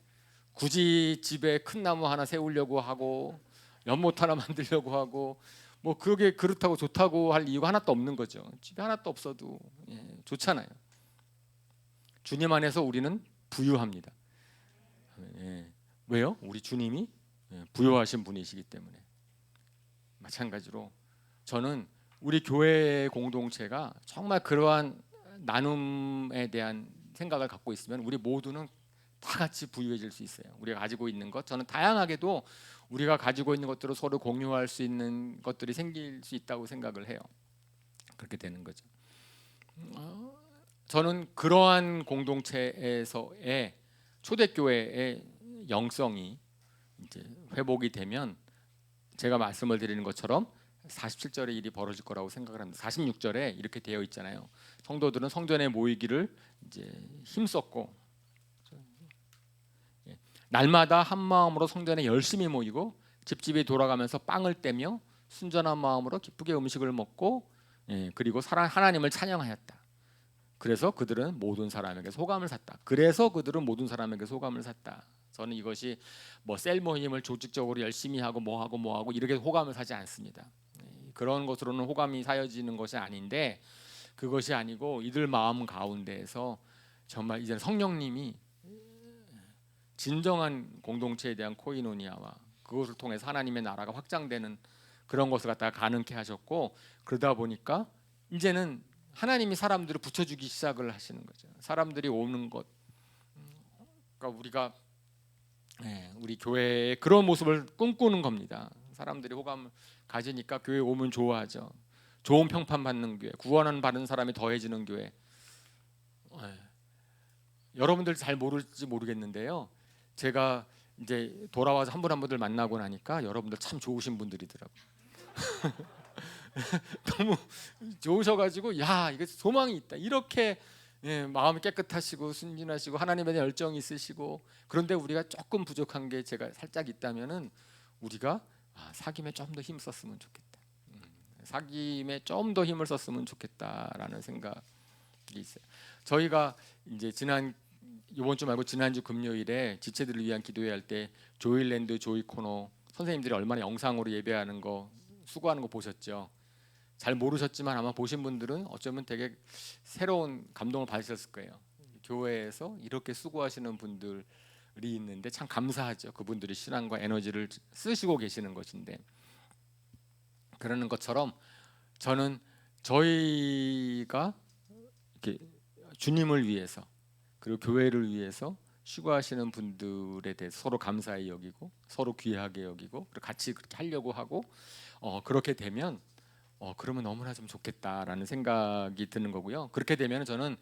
[SPEAKER 1] 굳이 집에 큰 나무 하나 세우려고 하고 연못 하나 만들려고 하고 뭐 그게 그렇다고 좋다고 할 이유가 하나도 없는 거죠. 집에 하나도 없어도 좋잖아요. 주님 안에서 우리는 부유합니다. 왜요? 우리 주님이 부유하신 분이시기 때문에. 마찬가지로 저는 우리 교회의 공동체가 정말 그러한 나눔에 대한 생각을 갖고 있으면 우리 모두는 다 같이 부유해질 수 있어요. 우리가 가지고 있는 것, 저는 다양하게도 우리가 가지고 있는 것들을 서로 공유할 수 있는 것들이 생길 수 있다고 생각을 해요. 그렇게 되는 거죠. 저는 그러한 공동체에서의 초대교회의 영성이 이제 회복이 되면 제가 말씀을 드리는 것처럼 47절의 일이 벌어질 거라고 생각을 합니다. 46절에 이렇게 되어 있잖아요. 성도들은 성전에 모이기를 이제 힘썼고 날마다 한 마음으로 성전에 열심히 모이고 집집이 돌아가면서 빵을 떼며 순전한 마음으로 기쁘게 음식을 먹고 그리고 하나님을 찬양하였다. 그래서 그들은 모든 사람에게 소감을 샀다. 그래서 그들은 모든 사람에게 소감을 샀다. 저는 이것이 뭐 셀 모임을 조직적으로 열심히 하고 뭐하고 이렇게 호감을 사지 않습니다. 그런 것으로는 호감이 사여지는 것이 아닌데, 그것이 아니고 이들 마음 가운데에서 정말 이제 성령님이 진정한 공동체에 대한 코이노니아와 그것을 통해서 하나님의 나라가 확장되는 그런 것을 갖다가 가능케 하셨고, 그러다 보니까 이제는 하나님이 사람들을 붙여주기 시작을 하시는 거죠. 사람들이 오는 것, 그러니까 우리 교회의 그런 모습을 꿈꾸는 겁니다. 사람들이 호감을 가지니까 교회 오면 좋아하죠. 좋은 평판 받는 교회, 구원을 받은 사람이 더해지는 교회. 여러분들 잘 모를지 모르겠는데요. 제가 이제 돌아와서 한 분 한 분들 만나고 나니까 여러분들 참 좋으신 분들이더라고요. 너무 좋으셔가지고 야, 이게 소망이 있다. 이렇게 마음이 깨끗하시고 순진하시고 하나님에 대한 열정이 있으시고, 그런데 우리가 조금 부족한 게 제가 살짝 있다면은 우리가 사귐에 좀 더 힘 썼으면 좋겠다. 사귐에 좀 더 힘을 썼으면 좋겠다라는 생각이 있어요. 저희가 이제 이번 주 말고 지난주 금요일에 지체들을 위한 기도회 할 때 조일랜드 조이 코너 선생님들이 얼마나 영상으로 예배하는 거 수고하는 거 보셨죠? 잘 모르셨지만 아마 보신 분들은 어쩌면 되게 새로운 감동을 받으셨을 거예요. 교회에서 이렇게 수고하시는 분들이 있는데 참 감사하죠. 그분들이 신앙과 에너지를 쓰시고 계시는 것인데, 그러는 것처럼 저는 저희가 이렇게 주님을 위해서 그리고 교회를 위해서 수고하시는 분들에 대해서 서로 감사히 여기고 서로 귀하게 여기고 그리고 같이 그렇게 하려고 하고 그렇게 되면 그러면 너무나 좀 좋겠다라는 생각이 드는 거고요. 그렇게 되면 저는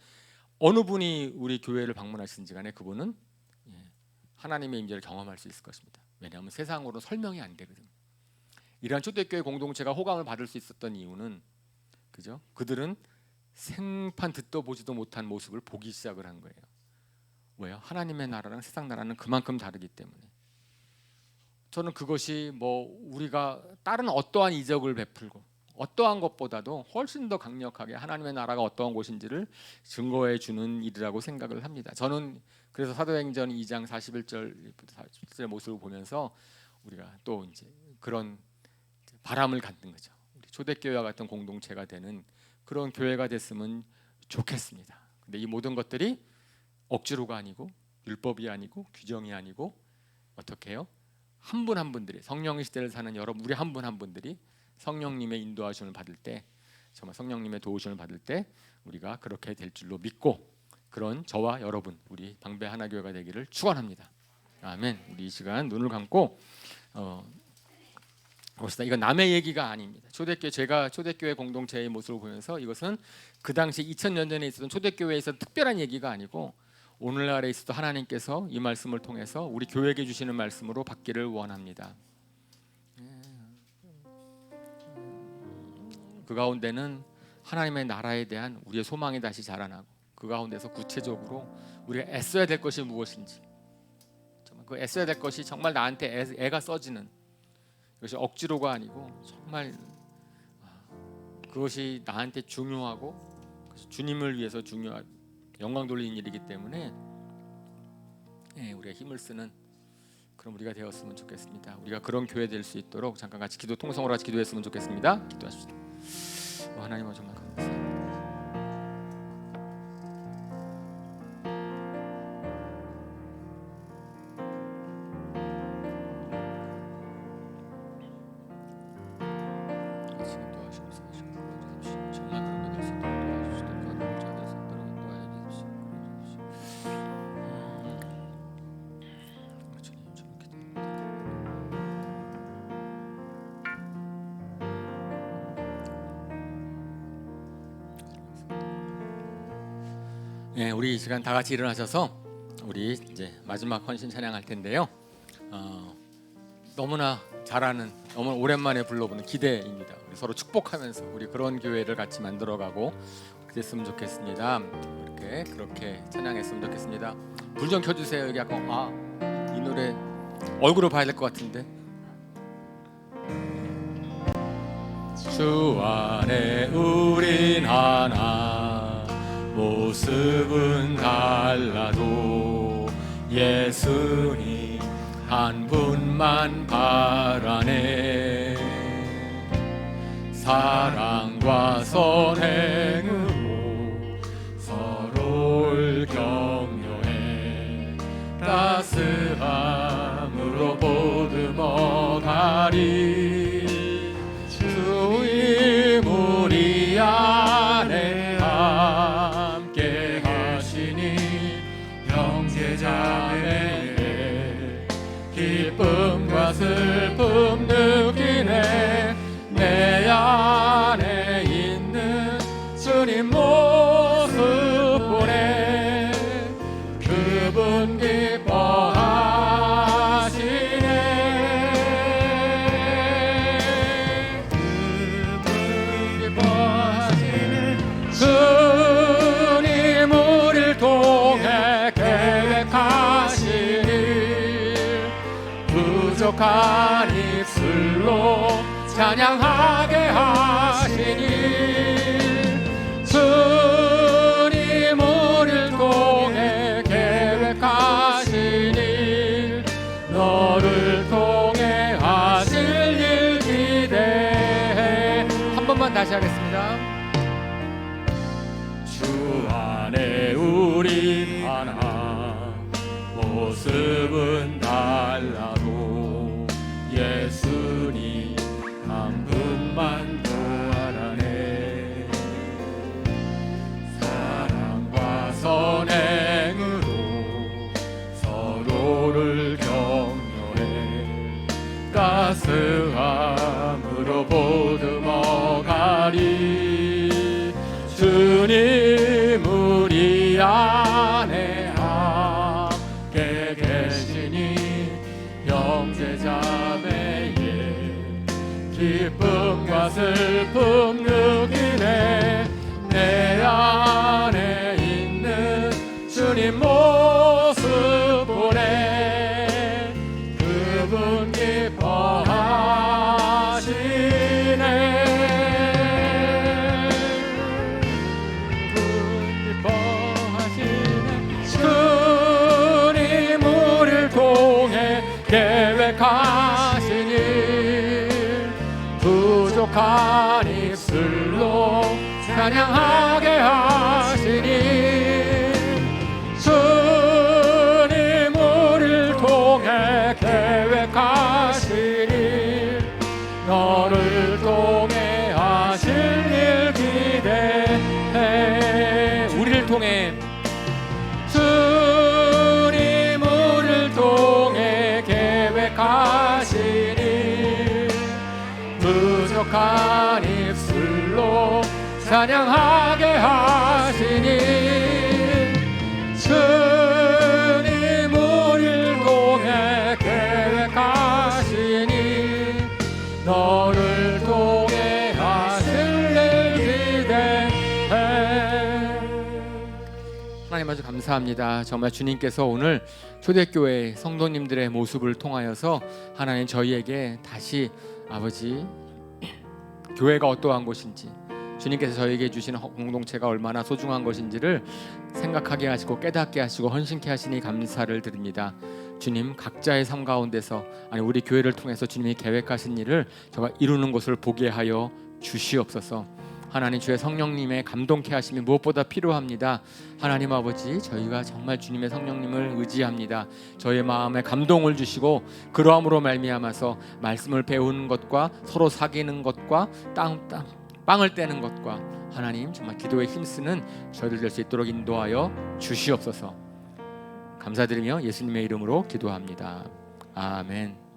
[SPEAKER 1] 어느 분이 우리 교회를 방문하시든지 간에 그분은 하나님의 임재를 경험할 수 있을 것입니다. 왜냐하면 세상으로 설명이 안 되거든요. 이러한 초대교회 공동체가 호감을 받을 수 있었던 이유는 그죠? 그들은 생판 듣도 보지도 못한 모습을 보기 시작을 한 거예요. 왜요? 하나님의 나라랑 세상 나라는 그만큼 다르기 때문에. 저는 그것이 뭐 우리가 다른 어떠한 이적을 베풀고 어떠한 것보다도 훨씬 더 강력하게 하나님의 나라가 어떠한 곳인지를 증거해 주는 일이라고 생각을 합니다. 저는 그래서 사도행전 2장 41절부터 47절의 모습을 보면서 우리가 또 이제 그런 바람을 갖는 거죠. 우리 초대교회와 같은 공동체가 되는 그런 교회가 됐으면 좋겠습니다. 근데 이 모든 것들이 억지로가 아니고 율법이 아니고 규정이 아니고 어떻게 해요? 한 분 한 분들이 성령의 시대를 사는 여러분, 우리 한 분 한 분들이 성령님의 인도하심을 받을 때, 정말 성령님의 도우심을 받을 때 우리가 그렇게 될 줄로 믿고, 그런 저와 여러분 우리 방배 하나교회가 되기를 축원합니다. 아멘. 우리 이 시간 눈을 감고 봅시다. 이건 남의 얘기가 아닙니다. 제가 초대교회 공동체의 모습을 보면서 이것은 그 당시 2000년 전에 있었던 초대교회에서 특별한 얘기가 아니고 오늘날에 있어도 하나님께서 이 말씀을 통해서 우리 교회에게 주시는 말씀으로 받기를 원합니다. 그 가운데는 하나님의 나라에 대한 우리의 소망이 다시 자라나고, 그 가운데서 구체적으로 우리가 애써야 될 것이 무엇인지, 정말 그 애써야 될 것이 정말 나한테 애가 써지는, 그것이 억지로가 아니고 정말 그것이 나한테 중요하고 주님을 위해서 중요한 영광 돌리는 일이기 때문에 우리가 힘을 쓰는 그런 우리가 되었으면 좋겠습니다. 우리가 그런 교회 될 수 있도록 잠깐 같이 통성으로 같이 기도했으면 좋겠습니다. 기도하십시다. 하나님은 정말 감사합니다. 네, 우리 이 시간 다 같이 일어나셔서 우리 이제 마지막 헌신 찬양할 텐데요. 너무나 잘하는, 너무 오랜만에 불러보는 기대입니다. 우리 서로 축복하면서 우리 그런 교회를 같이 만들어가고 그랬으면 좋겠습니다. 그렇게 찬양했으면 좋겠습니다. 불 좀 켜주세요. 여기 약간 이 노래 얼굴을 봐야 될 것 같은데. 주 안에 우린 하나, 모습은 달라도 예수님 한 분만 바라네. 사랑과 선행으로 서로를 격려해 따스함으로 보듬어가리. 주의 우리 안에 함께 하시니 형제자매의 기쁨과 슬픔 느끼네. 내 안에 있는 주님 모습 보네. 그분 기뻐하시네. 그분 기뻐하시네. 주님 우리를 통해 계획하신 일, 부족한 입술로 찬양하게 하시니. 주님 우리를 통해 계획하신 일, 너를 통해 하실 일 기대해. 한 번만 다시 하겠습니다. 주 안에 우리 하나, 모습은 달라도 예수님 한 분만 보아라네. 사랑과 선행으로 서로를 격려해 따스함으로 보듬어가리. 주님 우리 안에 함께 계시니 형제자매의 기쁨과 슬픔 느끼네. 내 안에 있는 주님 모습 보네. 그분 기뻐하시네. 그분 기뻐하시네. 주님 우리를 통해 계획하신 일, 부족한 입술로 찬양하게 하시니. 주님 우리를 통해 계획하신 일, 너를 통해 하실 일 기대해. 우리를 통해, 주님 우리를 통해 계획하신 일, 부족한 입술로 찬양하게 하시니. 주님 우리를 통해 계획하신 일, 너를 통해 하실 일 기대해. 하나님 아주 감사합니다. 정말 주님께서 오늘 초대교회 성도님들의 모습을 통하여서 하나님 저희에게 다시 아버지 교회가 어떠한 곳인지, 주님께서 저에게 주신 공동체가 얼마나 소중한 것인지를 생각하게 하시고 깨닫게 하시고 헌신케 하시니 감사를 드립니다. 주님, 각자의 삶 가운데서 우리 교회를 통해서 주님이 계획하신 일을 정말 이루는 것을 보게 하여 주시옵소서. 하나님, 주의 성령님의 감동케 하심이 무엇보다 필요합니다. 하나님 아버지, 저희가 정말 주님의 성령님을 의지합니다. 저희의 마음에 감동을 주시고 그러함으로 말미암아서 말씀을 배우는 것과 서로 사귀는 것과 빵을 떼는 것과 하나님 정말 기도에 힘쓰는 저희들 될 수 있도록 인도하여 주시옵소서. 감사드리며 예수님의 이름으로 기도합니다. 아멘.